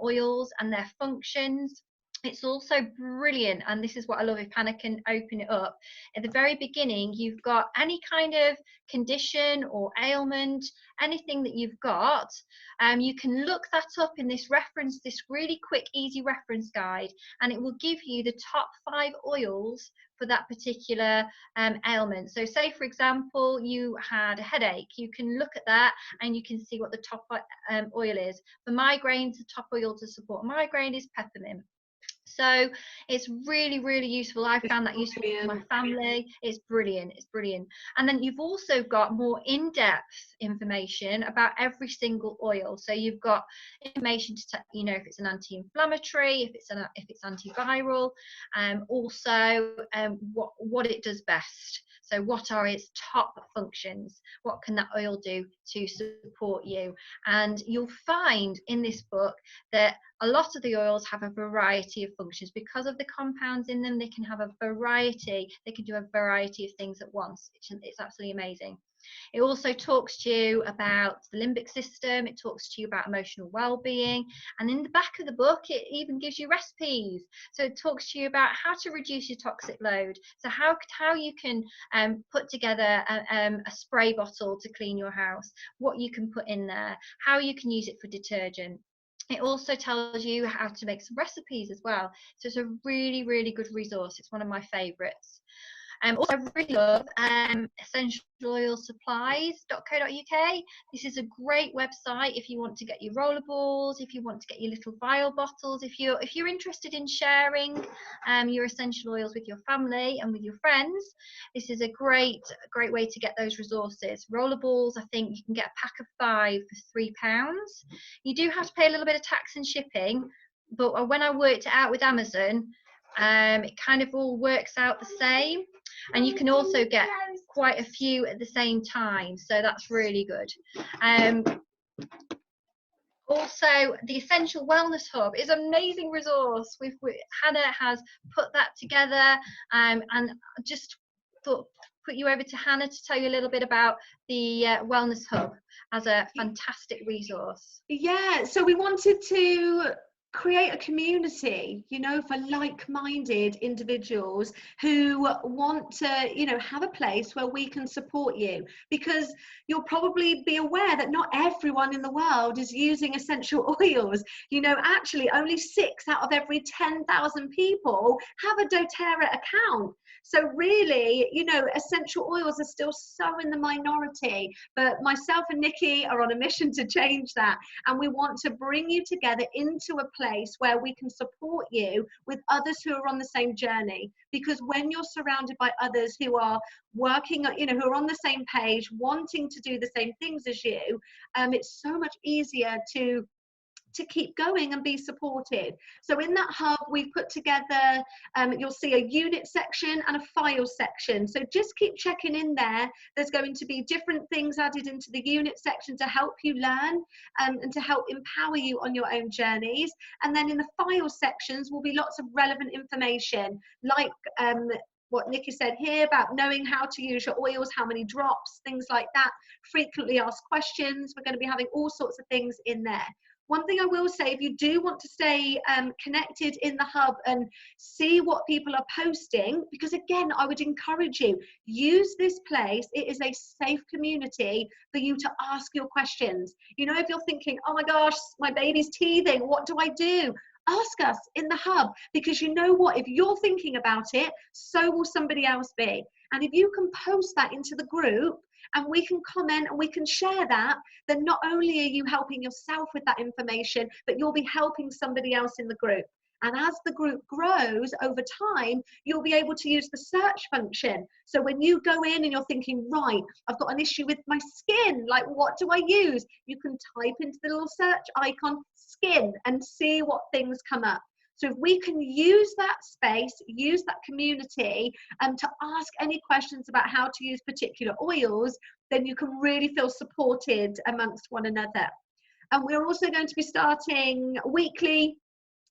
oils and their functions. It's also brilliant, and this is what I love if Hannah can open it up. At the very beginning, you've got any kind of condition or ailment, anything that you've got, you can look that up in this really quick, easy reference guide, and it will give you the top 5 oils for that particular ailment. So say, for example, you had a headache, you can look at that and you can see what the top oil is. For migraines, the top oil to support migraine is peppermint. So it's really, really useful. I found that useful for my family. It's brilliant. It's brilliant. And then you've also got more in-depth information about every single oil. So you've got information to if it's an anti-inflammatory, if it's antiviral, also what it does best. So what are its top functions? What can that oil do to support you? And you'll find in this book that a lot of the oils have a variety of functions. Because of the compounds in them, they can have a variety, they can do a variety of things at once. It's absolutely amazing. It also talks to you about the limbic system, it talks to you about emotional well-being, and in the back of the book it even gives you recipes. So it talks to you about how to reduce your toxic load, so how you can put together a spray bottle to clean your house, what you can put in there, how you can use it for detergent. It also tells you how to make some recipes as well. So it's a really, really good resource. It's one of my favourites. Also, I really love essentialoilsupplies.co.uk. This is a great website if you want to get your rollerballs, if you want to get your little vial bottles, if you're interested in sharing your essential oils with your family and with your friends. This is a great way to get those resources. Rollerballs, I think you can get a pack of 5 for £3. You do have to pay a little bit of tax and shipping, but when I worked it out with Amazon, it kind of all works out the same, and you can also get quite a few at the same time, so that's really good. Also, the Essential Wellness Hub is an amazing resource. Hannah has put that together, and just thought put you over to Hannah to tell you a little bit about the Wellness Hub as a fantastic resource. Yeah, so we wanted to create a community, for like-minded individuals who want to, have a place where we can support you, because you'll probably be aware that not everyone in the world is using essential oils. Actually only 6 out of every 10,000 people have a doTERRA account. So really, essential oils are still so in the minority, but myself and Nikki are on a mission to change that. And we want to bring you together into a place where we can support you with others who are on the same journey. Because when you're surrounded by others who are working, who are on the same page, wanting to do the same things as you, it's so much easier to keep going and be supported. So in that hub, we've put together, you'll see a unit section and a file section. So just keep checking in there. There's going to be different things added into the unit section to help you learn and to help empower you on your own journeys. And then in the file sections will be lots of relevant information, like what Nikki said here about knowing how to use your oils, how many drops, things like that, frequently asked questions. We're going to be having all sorts of things in there. One thing I will say, if you do want to stay connected in the hub and see what people are posting, because again, I would encourage you, use this place. It is a safe community for you to ask your questions. If you're thinking, oh my gosh, my baby's teething, what do I do? ask us in the hub, because you know what, if you're thinking about it, so will somebody else be. And if you can post that into the group and we can comment and we can share that, then not only are you helping yourself with that information, but you'll be helping somebody else in the group. And as the group grows over time, you'll be able to use the search function. So when you go in and you're thinking, right, I've got an issue with my skin, like what do I use? You can type into the little search icon, skin, and see what things come up. So if we can use that space, use that community, to ask any questions about how to use particular oils, then you can really feel supported amongst one another. And we're also going to be starting weekly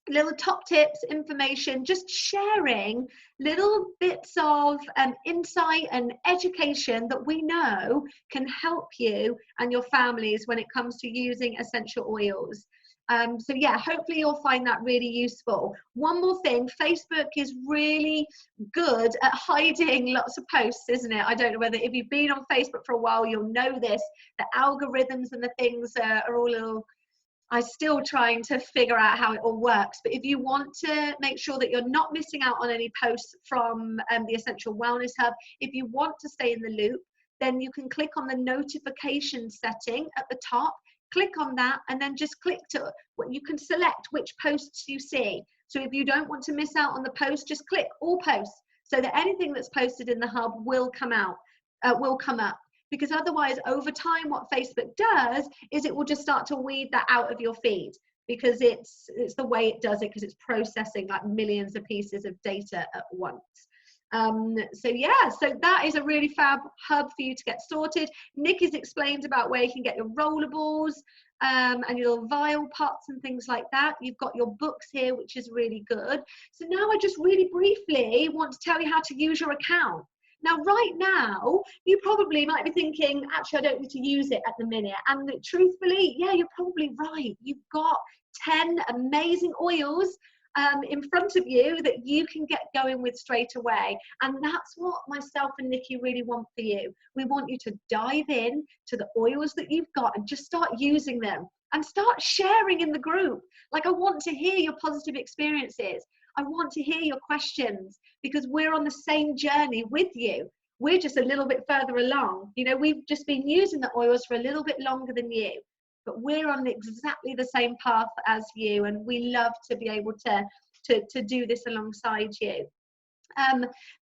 little top tips, information, just sharing little bits of insight and education that we know can help you and your families when it comes to using essential oils. So yeah, hopefully you'll find that really useful. One more thing, Facebook is really good at hiding lots of posts, isn't it? I don't know whether, if you've been on Facebook for a while, you'll know this. The algorithms and the things are all a little, I'm still trying to figure out how it all works. But if you want to make sure that you're not missing out on any posts from the Essential Wellness Hub, if you want to stay in the loop, then you can click on the notification setting at the top, click on that, and then just click to, you can select which posts you see. So if you don't want to miss out on the post, just click all posts, so that anything that's posted in the hub will come out, will come up. Because otherwise, over time, what Facebook does is it will just start to weed that out of your feed, because it's the way it does it, because it's processing like millions of pieces of data at once. So yeah, so that is a really fab hub for you to get sorted. Nick has explained about where you can get your rollables and your little vial pots and things like that. You've got your books here, which is really good. So now I just really briefly want to tell you how to use your account. Now, right now, you probably might be thinking, actually, I don't need to use it at the minute. And truthfully, yeah, you're probably right. You've got 10 amazing oils in front of you that you can get going with straight away. And that's what myself and Nikki really want for you. We want you to dive in to the oils that you've got and just start using them and start sharing in the group. Like, I want to hear your positive experiences. I want to hear your questions, because we're on the same journey with you. We're just a little bit further along. You know, we've just been using the oils for a little bit longer than you, but we're on exactly the same path as you, and we love to be able to do this alongside you.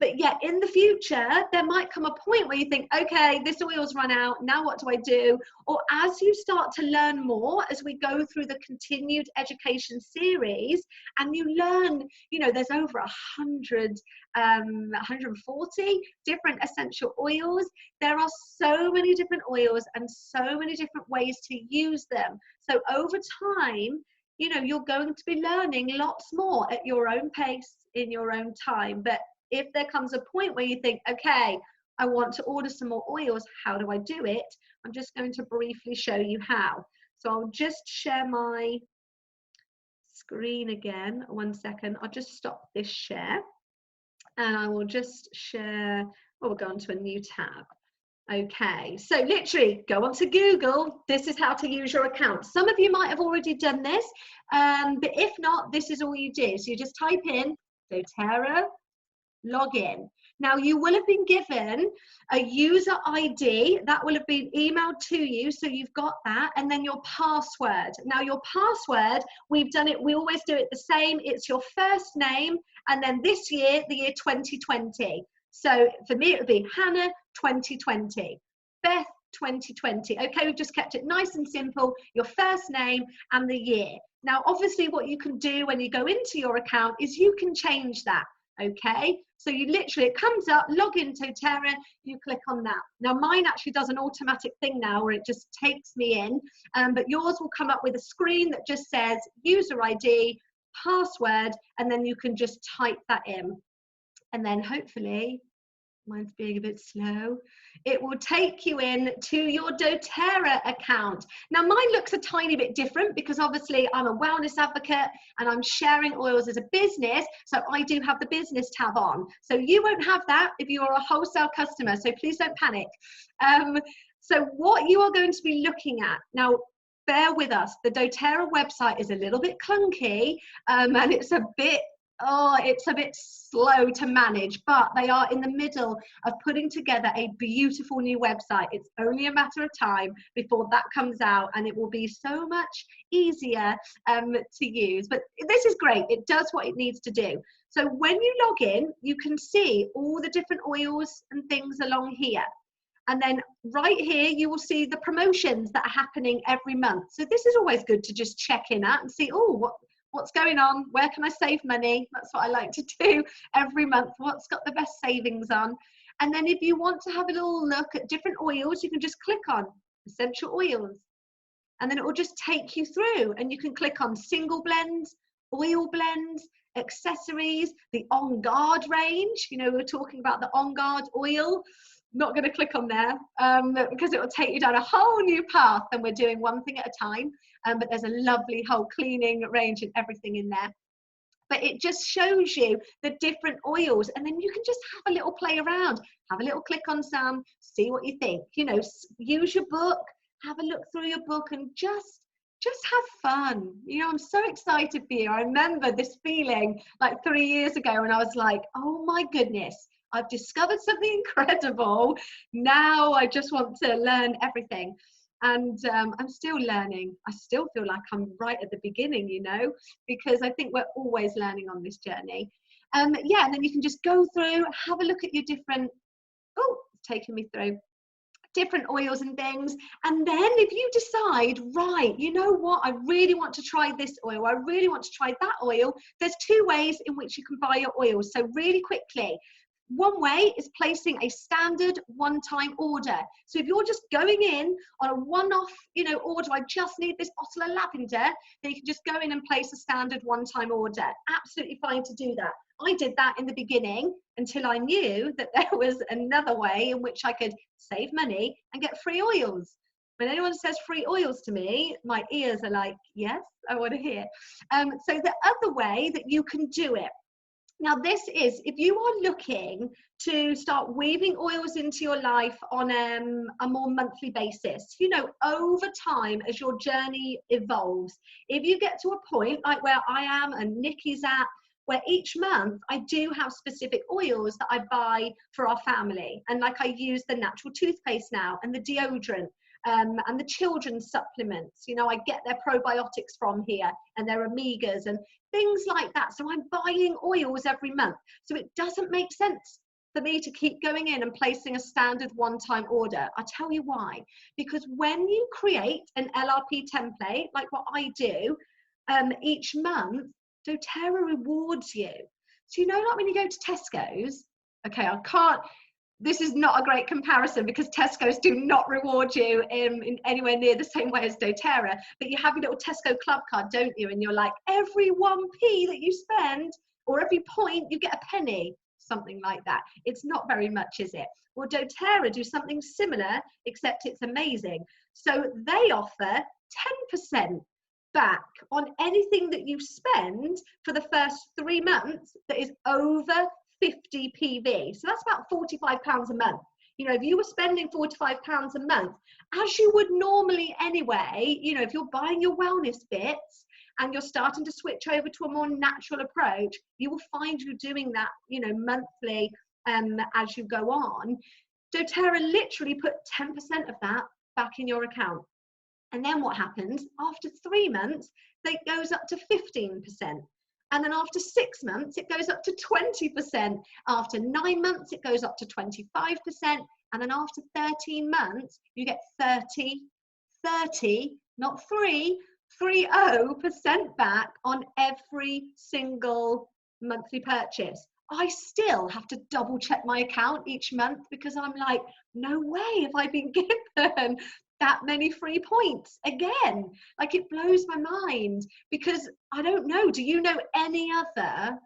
But yeah, in the future, there might come a point where you think, okay, this oil's run out, now what do I do? Or as you start to learn more, as we go through the continued education series, and you learn, you know, there's over 140 different essential oils. There are so many different oils and so many different ways to use them. So over time, you know, you're going to be learning lots more at your own pace, in your own time. But if there comes a point where you think, okay, I want to order some more oils, how do I do it? I'm just going to briefly show you how. So I'll just share my screen again. 1 second. I'll just stop this share and I will just share. Oh, we'll go on to a new tab. Okay, so literally go onto Google. This is how to use your account. Some of you might have already done this, but if not, this is all you do. So you just type in doTERRA login. Now, you will have been given a user ID that will have been emailed to you, so you've got that, and then your password. Now, your password, we've done it, we always do it the same. It's your first name, and then this year, the year 2020. So for me, it would be Hannah 2020, Beth 2020. Okay, we've just kept it nice and simple, your first name and the year. Now, obviously, what you can do when you go into your account is you can change that. Okay, so you literally, it comes up, log in doTERRA, you click on that. Now, mine actually does an automatic thing now where it just takes me in, but yours will come up with a screen that just says user ID, password, and then you can just type that in. And then hopefully, mine's being a bit slow, it will take you in to your doTERRA account. Now, mine looks a tiny bit different because obviously I'm a wellness advocate and I'm sharing oils as a business, so I do have the business tab on. So you won't have that if you are a wholesale customer, so please don't panic. So what you are going to be looking at now, bear with us. The doTERRA website is a little bit clunky, and it's a bit slow to manage, but they are in the middle of putting together a beautiful new website. It's only a matter of time before that comes out, and it will be so much easier to use. But this is great. It does what it needs to do. So when you log in, you can see all the different oils and things along here. And then right here, you will see the promotions that are happening every month. So this is always good to just check in at and see, oh, what's going on? Where can I save money? That's what I like to do every month. What's got the best savings on? And then if you want to have a little look at different oils, you can just click on essential oils. And then it will just take you through, and you can click on single blends, oil blends, accessories, the On Guard range. You know, we were talking about the On Guard oil. Not going to click on there because it will take you down a whole new path, and we're doing one thing at a time. But there's a lovely whole cleaning range and everything in there. But it just shows you the different oils, and then you can just have a little play around, have a little click on some, see what you think. You know, use your book, have a look through your book, and just have fun. You know, I'm so excited for you. I remember this feeling like 3 years ago when I was like, oh my goodness, I've discovered something incredible. Now I just want to learn everything. And I'm still learning. I still feel like I'm right at the beginning, you know, because I think we're always learning on this journey. Yeah, and then you can just go through, have a look at your different, it's taking me through different oils and things. And then if you decide, right, you know what, I really want to try this oil, I really want to try that oil, there's 2 ways in which you can buy your oils. So really quickly, one way is placing a standard one-time order. So if you're just going in on a one-off, you know, order, I just need this bottle of lavender, then you can just go in and place a standard one-time order. Absolutely fine to do that. I did that in the beginning until I knew that there was another way in which I could save money and get free oils. When anyone says free oils to me, my ears are like, yes, I want to hear. So the other way that you can do it, now this is, if you are looking to start weaving oils into your life on a more monthly basis, you know, over time as your journey evolves, if you get to a point like where I am and Nikki's at, where each month I do have specific oils that I buy for our family. And like I use the natural toothpaste now, and the deodorant, and the children's supplements, you know, I get their probiotics from here, and their omegas and things like that. So I'm buying oils every month. So it doesn't make sense for me to keep going in and placing a standard one-time order. I'll tell you why. Because when you create an LRP template, like what I do, each month, doTERRA rewards you. So, you know, like when you go to Tesco's, okay, I can't, this is not a great comparison because Tesco's do not reward you in anywhere near the same way as doTERRA, but you have your little Tesco club card, don't you? And you're like, every 1p that you spend, or every point, you get a penny, something like that. It's not very much, is it? Well, doTERRA do something similar, except it's amazing. So they offer 10% back on anything that you spend for the first 3 months that is over 50 PV. So that's about £45 a month. You know, if you were spending £45 a month, as you would normally anyway, you know, if you're buying your wellness bits and you're starting to switch over to a more natural approach, you will find you doing that, you know, monthly as you go on. doTERRA literally put 10% of that back in your account. And then what happens? After 3 months, it goes up to 15%. And then after 6 months, it goes up to 20%. After 9 months, it goes up to 25%. And then after 13 months, you get 30, not 30% back on every single monthly purchase. I still have to double check my account each month because I'm like, no way have I been given that many free points again. Like, it blows my mind because I don't know, do you know any other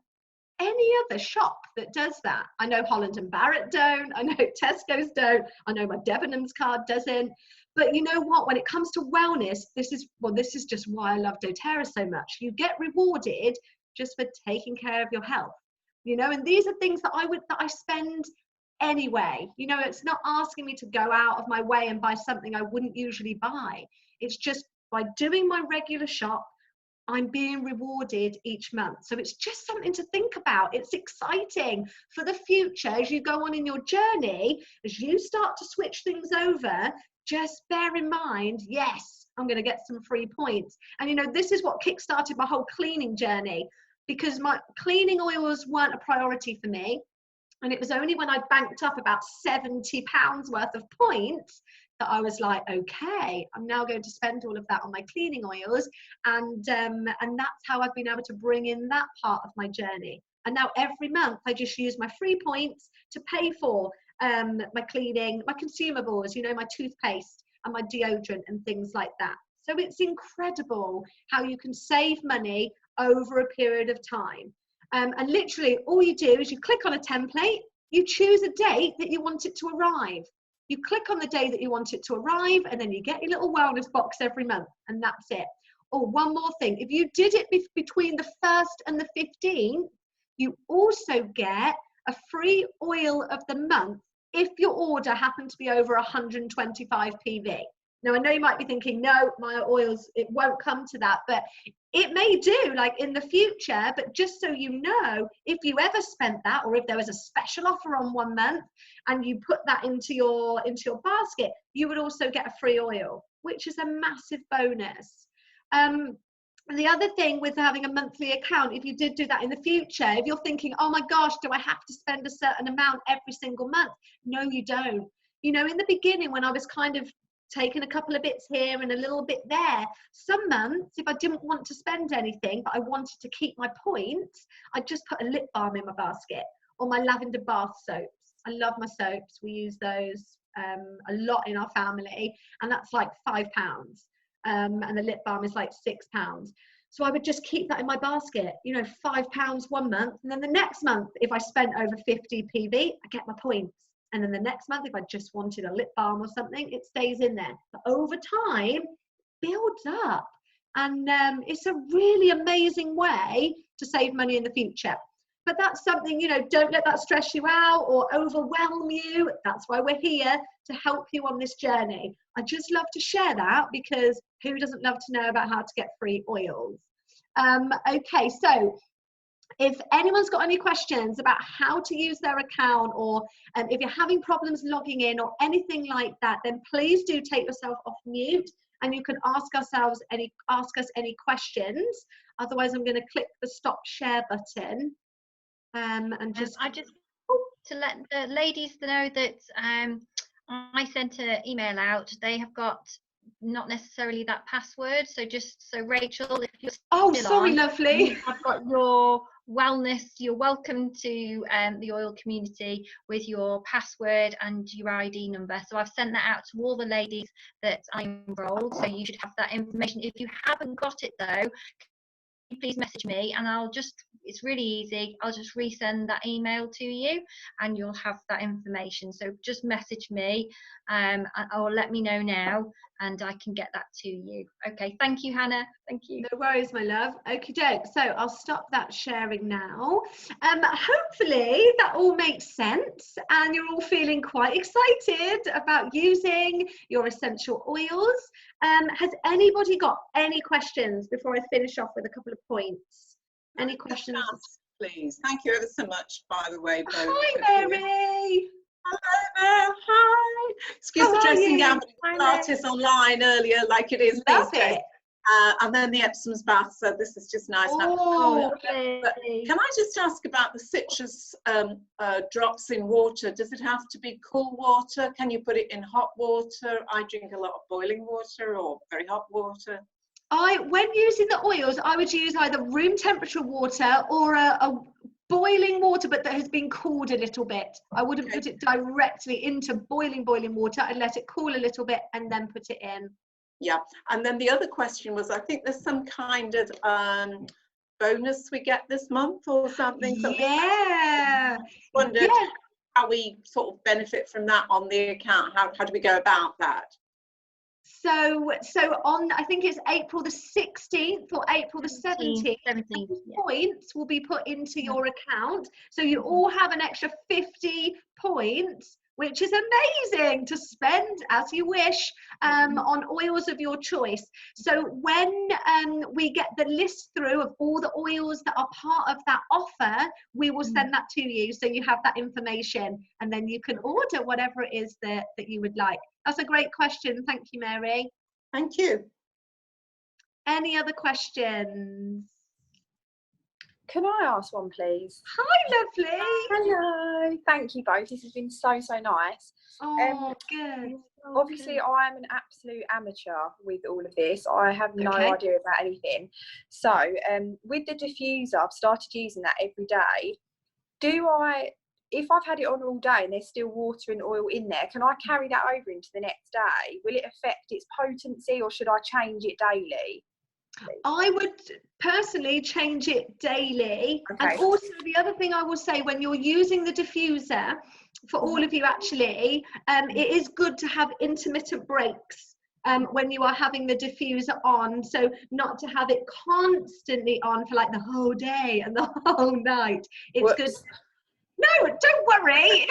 shop that does that? I know Holland and Barrett don't, I know Tesco's don't, I know my Debenhams card doesn't. But you know what, when it comes to wellness, this is just why I love doTERRA so much. You get rewarded just for taking care of your health, you know, and these are things that I spend anyway. You know, it's not asking me to go out of my way and buy something I wouldn't usually buy. It's just by doing my regular shop, I'm being rewarded each month. So it's just something to think about. It's exciting for the future as you go on in your journey. As you start to switch things over, just bear in mind, yes, I'm going to get some free points. And you know, this is what kickstarted my whole cleaning journey, because my cleaning oils weren't a priority for me. And it was only when I banked up about £70 worth of points that I was like, okay, I'm now going to spend all of that on my cleaning oils. And that's how I've been able to bring in that part of my journey. And now every month I just use my free points to pay for my cleaning, my consumables, you know, my toothpaste and my deodorant and things like that. So it's incredible how you can save money over a period of time. And literally all you do is you click on a template, you choose a date that you want it to arrive. You click on the day that you want it to arrive, and then you get your little wellness box every month, and that's it. Oh, one more thing. If you did it between the 1st and the 15th, you also get a free oil of the month if your order happened to be over 125 PV. Now, I know you might be thinking, no, my oils, it won't come to that, but it may do, like in the future. But just so you know, if you ever spent that, or if there was a special offer on one month and you put that into your basket, you would also get a free oil, which is a massive bonus. And the other thing with having a monthly account, if you did do that in the future, if you're thinking, oh my gosh, do I have to spend a certain amount every single month? No, you don't. You know, in the beginning, when I was kind of taking a couple of bits here and a little bit there, some months, if I didn't want to spend anything, but I wanted to keep my points, I'd just put a lip balm in my basket, or my lavender bath soaps. I love my soaps. We use those a lot in our family, and that's like £5. And the lip balm is like £6. So I would just keep that in my basket, you know, £5 one month, and then the next month, if I spent over 50 PV, I get my points. And then the next month, if I just wanted a lip balm or something, it stays in there. But over time, builds up. And it's a really amazing way to save money in the future. But that's something, you know, don't let that stress you out or overwhelm you. That's why we're here, to help you on this journey. I just love to share that, because who doesn't love to know about how to get free oils? Okay, so if anyone's got any questions about how to use their account, or if you're having problems logging in or anything like that, then please do take yourself off mute, and you can ask us any questions. Otherwise, I'm going to click the stop share button. And just to let the ladies know that I sent an email out. They have got not necessarily that password, so just so Rachel, if you're lovely, I've got your wellness, you're welcome to the oil community with your password and your ID number. So I've sent that out to all the ladies that I enrolled, so you should have that information. If you haven't got it though, please message me, and it's really easy, I'll just resend that email to you and you'll have that information. So just message me or let me know now, and I can get that to you. Okay, thank you, Hannah. Thank you. No worries, my love. Okie doke. So I'll stop that sharing now. Hopefully that all makes sense and you're all feeling quite excited about using your essential oils. Has anybody got any questions before I finish off with a couple of points? Any questions? Please. Thank you ever so much, by the way. Hi, Mary. Hello there. Hi. Excuse the dressing gown, but it started online earlier, like it is these days. And then the Epsom's bath, so this is just nice. Oh, but can I just ask about the citrus drops in water? Does it have to be cool water? Can you put it in hot water? I drink a lot of boiling water or very hot water. When using the oils, I would use either room temperature water or a boiling water, but that has been cooled a little bit. I wouldn't put it directly into boiling water. I'd let it cool a little bit and then put it in. Yeah, and then the other question was, I think there's some kind of bonus we get this month or something. Yeah. Wondered how we sort of benefit from that on the account. How do we go about that? So on, I think it's April the 16th or April the 17th, points will be put into your account. So you all have an extra 50 points which is amazing to spend as you wish on oils of your choice. So when we get the list through of all the oils that are part of that offer, we will send that to you, so you have that information, and then you can order whatever it is that you would like. That's a great question. Thank you, Mary. Thank you. Any other questions? Can I ask one, please? Hi, lovely. Hello. Thank you both. This has been so nice. Oh, good. Obviously, I am an absolute amateur with all of this. I have no idea about anything. So, with the diffuser, I've started using that every day. If I've had it on all day and there's still water and oil in there, can I carry that over into the next day? Will it affect its potency, or should I change it daily? I would personally change it daily. Okay. And also the other thing I will say, when you're using the diffuser, for all of you actually, it is good to have intermittent breaks when you are having the diffuser on, so not to have it constantly on for like the whole day and the whole night. It's good. No, don't worry.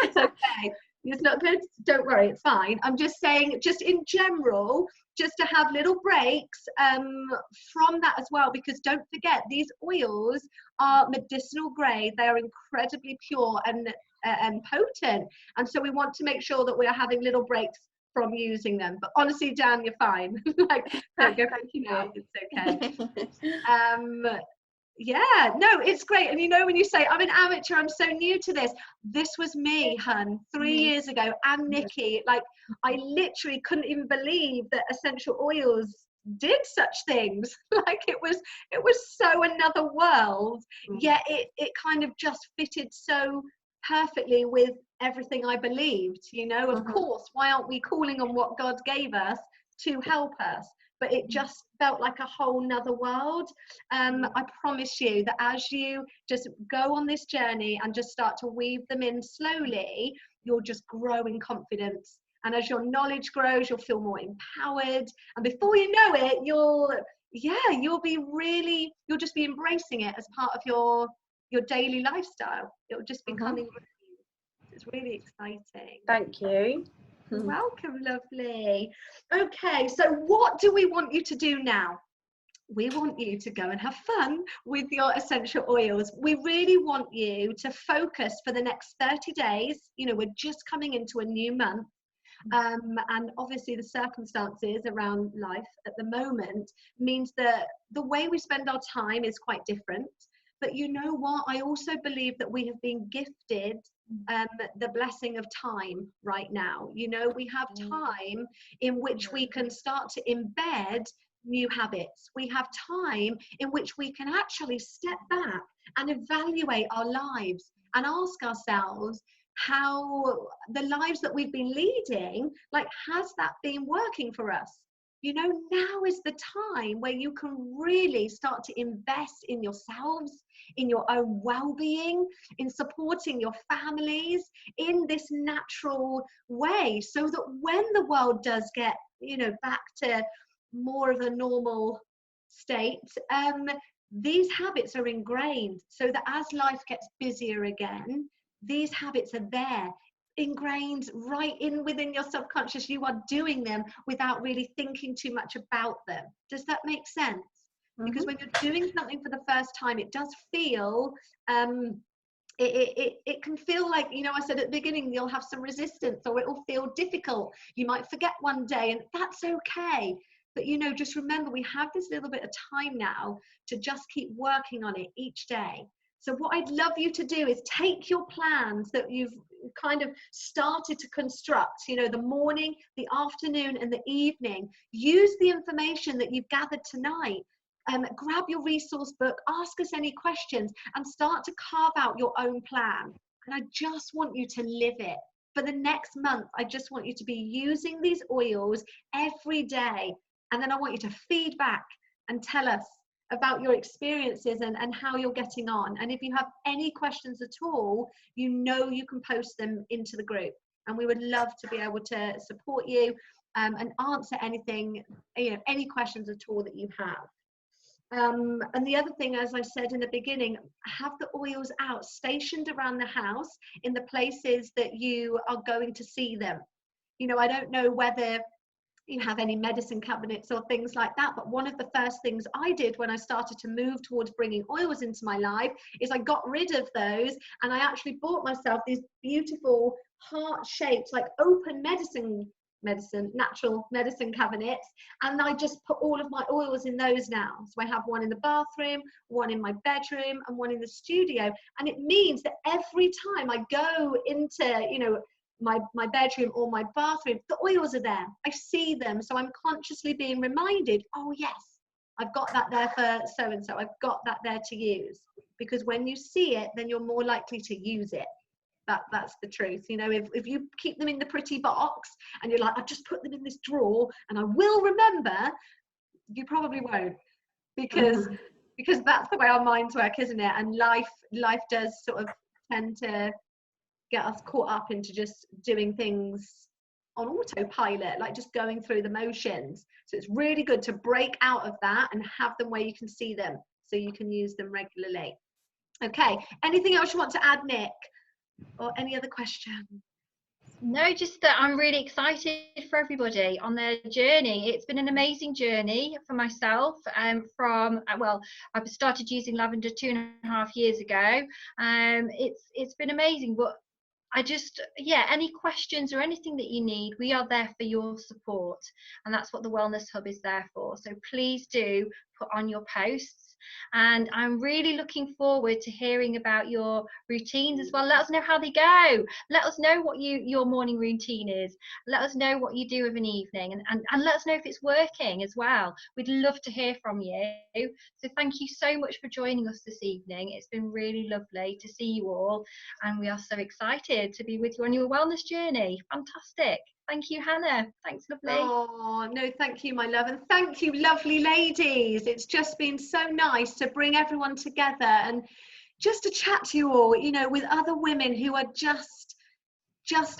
It's okay. It's not good. Don't worry, it's fine. I'm just saying, just in general, just to have little breaks from that as well, because don't forget, these oils are medicinal grade. They are incredibly pure and potent, and so we want to make sure that we are having little breaks from using them. But honestly, Dan, you're fine. Like, don't go thinking now. It's okay. Yeah, no, it's great. And you know, when you say I'm an amateur, I'm so new to this was me, hun, 3 years ago, and Nikki. Like, I literally couldn't even believe that essential oils did such things. Like, it was so another world, yet it kind of just fitted so perfectly with everything I believed, you know. Of course, why aren't we calling on what God gave us to help us? But it just felt like a whole nother world. I promise you that as you just go on this journey and just start to weave them in slowly, you'll just grow in confidence. And as your knowledge grows, you'll feel more empowered. And before you know it, you'll just be embracing it as part of your daily lifestyle. It'll just be coming with you. It's really exciting. Thank you. You're welcome, lovely. Okay, so what do we want you to do now? We want you to go and have fun with your essential oils. We really want you to focus for the next 30 days. You know, we're just coming into a new month. And obviously the circumstances around life at the moment means that the way we spend our time is quite different. But you know what? I also believe that we have been gifted the blessing of time right now. You know, we have time in which we can start to embed new habits. We have time in which we can actually step back and evaluate our lives and ask ourselves how the lives that we've been leading, like, has that been working for us? You know, now is the time where you can really start to invest in yourselves, in your own well-being, in supporting your families in this natural way, so that when the world does get, you know, back to more of a normal state, these habits are ingrained, so that as life gets busier again, these habits are there, ingrained right in within your subconscious. You are doing them without really thinking too much about them. Does that make sense? Because when you're doing something for the first time, it does feel it can feel like, you know, I said at the beginning, you'll have some resistance, or it will feel difficult. You might forget one day, and that's okay. But, you know, just remember, we have this little bit of time now to just keep working on it each day. So what I'd love you to do is take your plans that you've kind of started to construct, you know, the morning, the afternoon, and the evening. Use the information that you've gathered tonight. Grab your resource book, ask us any questions, and start to carve out your own plan. And I just want you to live it. For the next month, I just want you to be using these oils every day. And then I want you to feed back and tell us about your experiences and how you're getting on. And if you have any questions at all, you know you can post them into the group. And we would love to be able to support you and answer anything, you know, any questions at all that you have. And the other thing, as I said in the beginning, have the oils out, stationed around the house in the places that you are going to see them. You know, I don't know whether you have any medicine cabinets or things like that, but one of the first things I did when I started to move towards bringing oils into my life is I got rid of those, and I actually bought myself these beautiful heart-shaped, like open natural medicine cabinets, and I just put all of my oils in those now. So I have one in the bathroom, one in my bedroom, and one in the studio. And it means that every time I go into, you know, my bedroom or my bathroom, the oils are there. I see them, so I'm consciously being reminded, oh yes, I've got that there for so and so, I've got that there to use. Because when you see it, then you're more likely to use it. That's the truth. You know, if you keep them in the pretty box and you're like, I've just put them in this drawer and I will remember, you probably won't, because that's the way our minds work, isn't it? And life does sort of tend to get us caught up into just doing things on autopilot, like just going through the motions. So it's really good to break out of that and have them where you can see them, so you can use them regularly. Okay, anything else you want to add, Nick? Or any other questions? No, just that I'm really excited for everybody on their journey. It's been an amazing journey for myself. Well, I started using lavender 2.5 years ago. It's been amazing. But any questions or anything that you need, we are there for your support, and that's what the Wellness Hub is there for. So please do put on your posts. And I'm really looking forward to hearing about your routines as well. Let us know how they go. Let us know what your morning routine is. Let us know what you do of an evening, and let us know if it's working as well. We'd love to hear from you. So thank you so much for joining us this evening. It's been really lovely to see you all, and we are so excited to be with you on your wellness journey. Fantastic. Thank you, Hannah. Thanks, lovely. Oh, no, thank you, my love. And thank you, lovely ladies. It's just been so nice to bring everyone together and just to chat to you all, you know, with other women who are just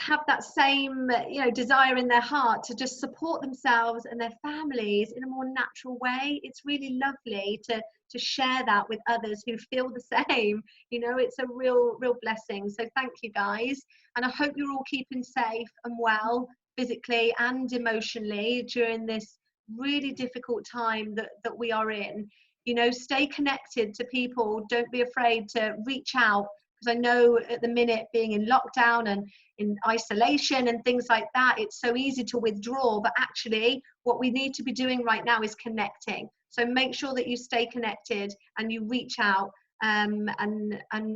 have that same, you know, desire in their heart to just support themselves and their families in a more natural way. It's really lovely to share that with others who feel the same. You know, it's a real blessing. So thank you, guys. And I hope you're all keeping safe and well, physically and emotionally, during this really difficult time that we are in. You know, stay connected to people. Don't be afraid to reach out, because I know at the minute, being in lockdown and in isolation and things like that, it's so easy to withdraw. But actually, what we need to be doing right now is connecting. So make sure that you stay connected and you reach out and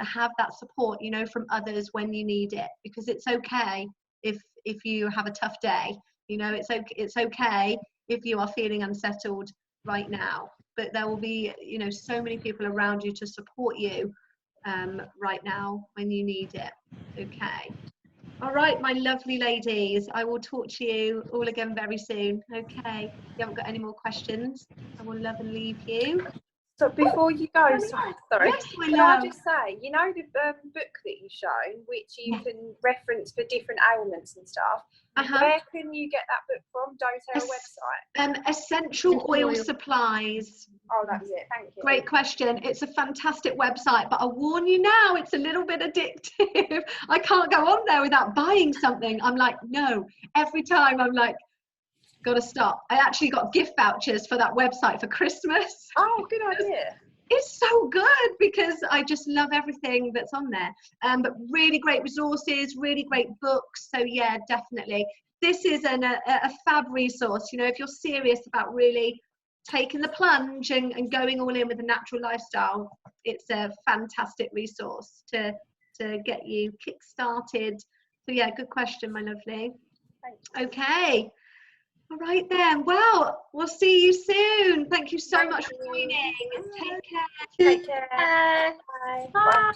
have that support, you know, from others when you need it. Because it's okay if you have a tough day. You know, it's okay if you are feeling unsettled right now. But there will be, you know, so many people around you to support you right now when you need it. Okay. All right, my lovely ladies, I will talk to you all again very soon. Okay. If you haven't got any more questions, I will love and leave you. So before you go, sorry. Yes, Can I just say, you know the book that you've shown, which you can reference for different ailments and stuff, where can you get that book from? doTERRA website? Essential Oil Supplies. Oh, that's it. Thank you. Great question. It's a fantastic website, but I warn you now, it's a little bit addictive. I can't go on there without buying something. I'm like, no. Every time I'm like, gotta stop. I actually got gift vouchers for that website for Christmas. Oh, good idea. It's so good because I just love everything that's on there. But really great resources, really great books. So yeah, definitely. This is a fab resource. You know, if you're serious about really taking the plunge and going all in with a natural lifestyle, it's a fantastic resource to get you kick-started. So yeah, good question, my lovely. Thanks. Okay. All right then. Well, we'll see you soon. Thank you so much for joining. Take care. Take care. Bye. Bye.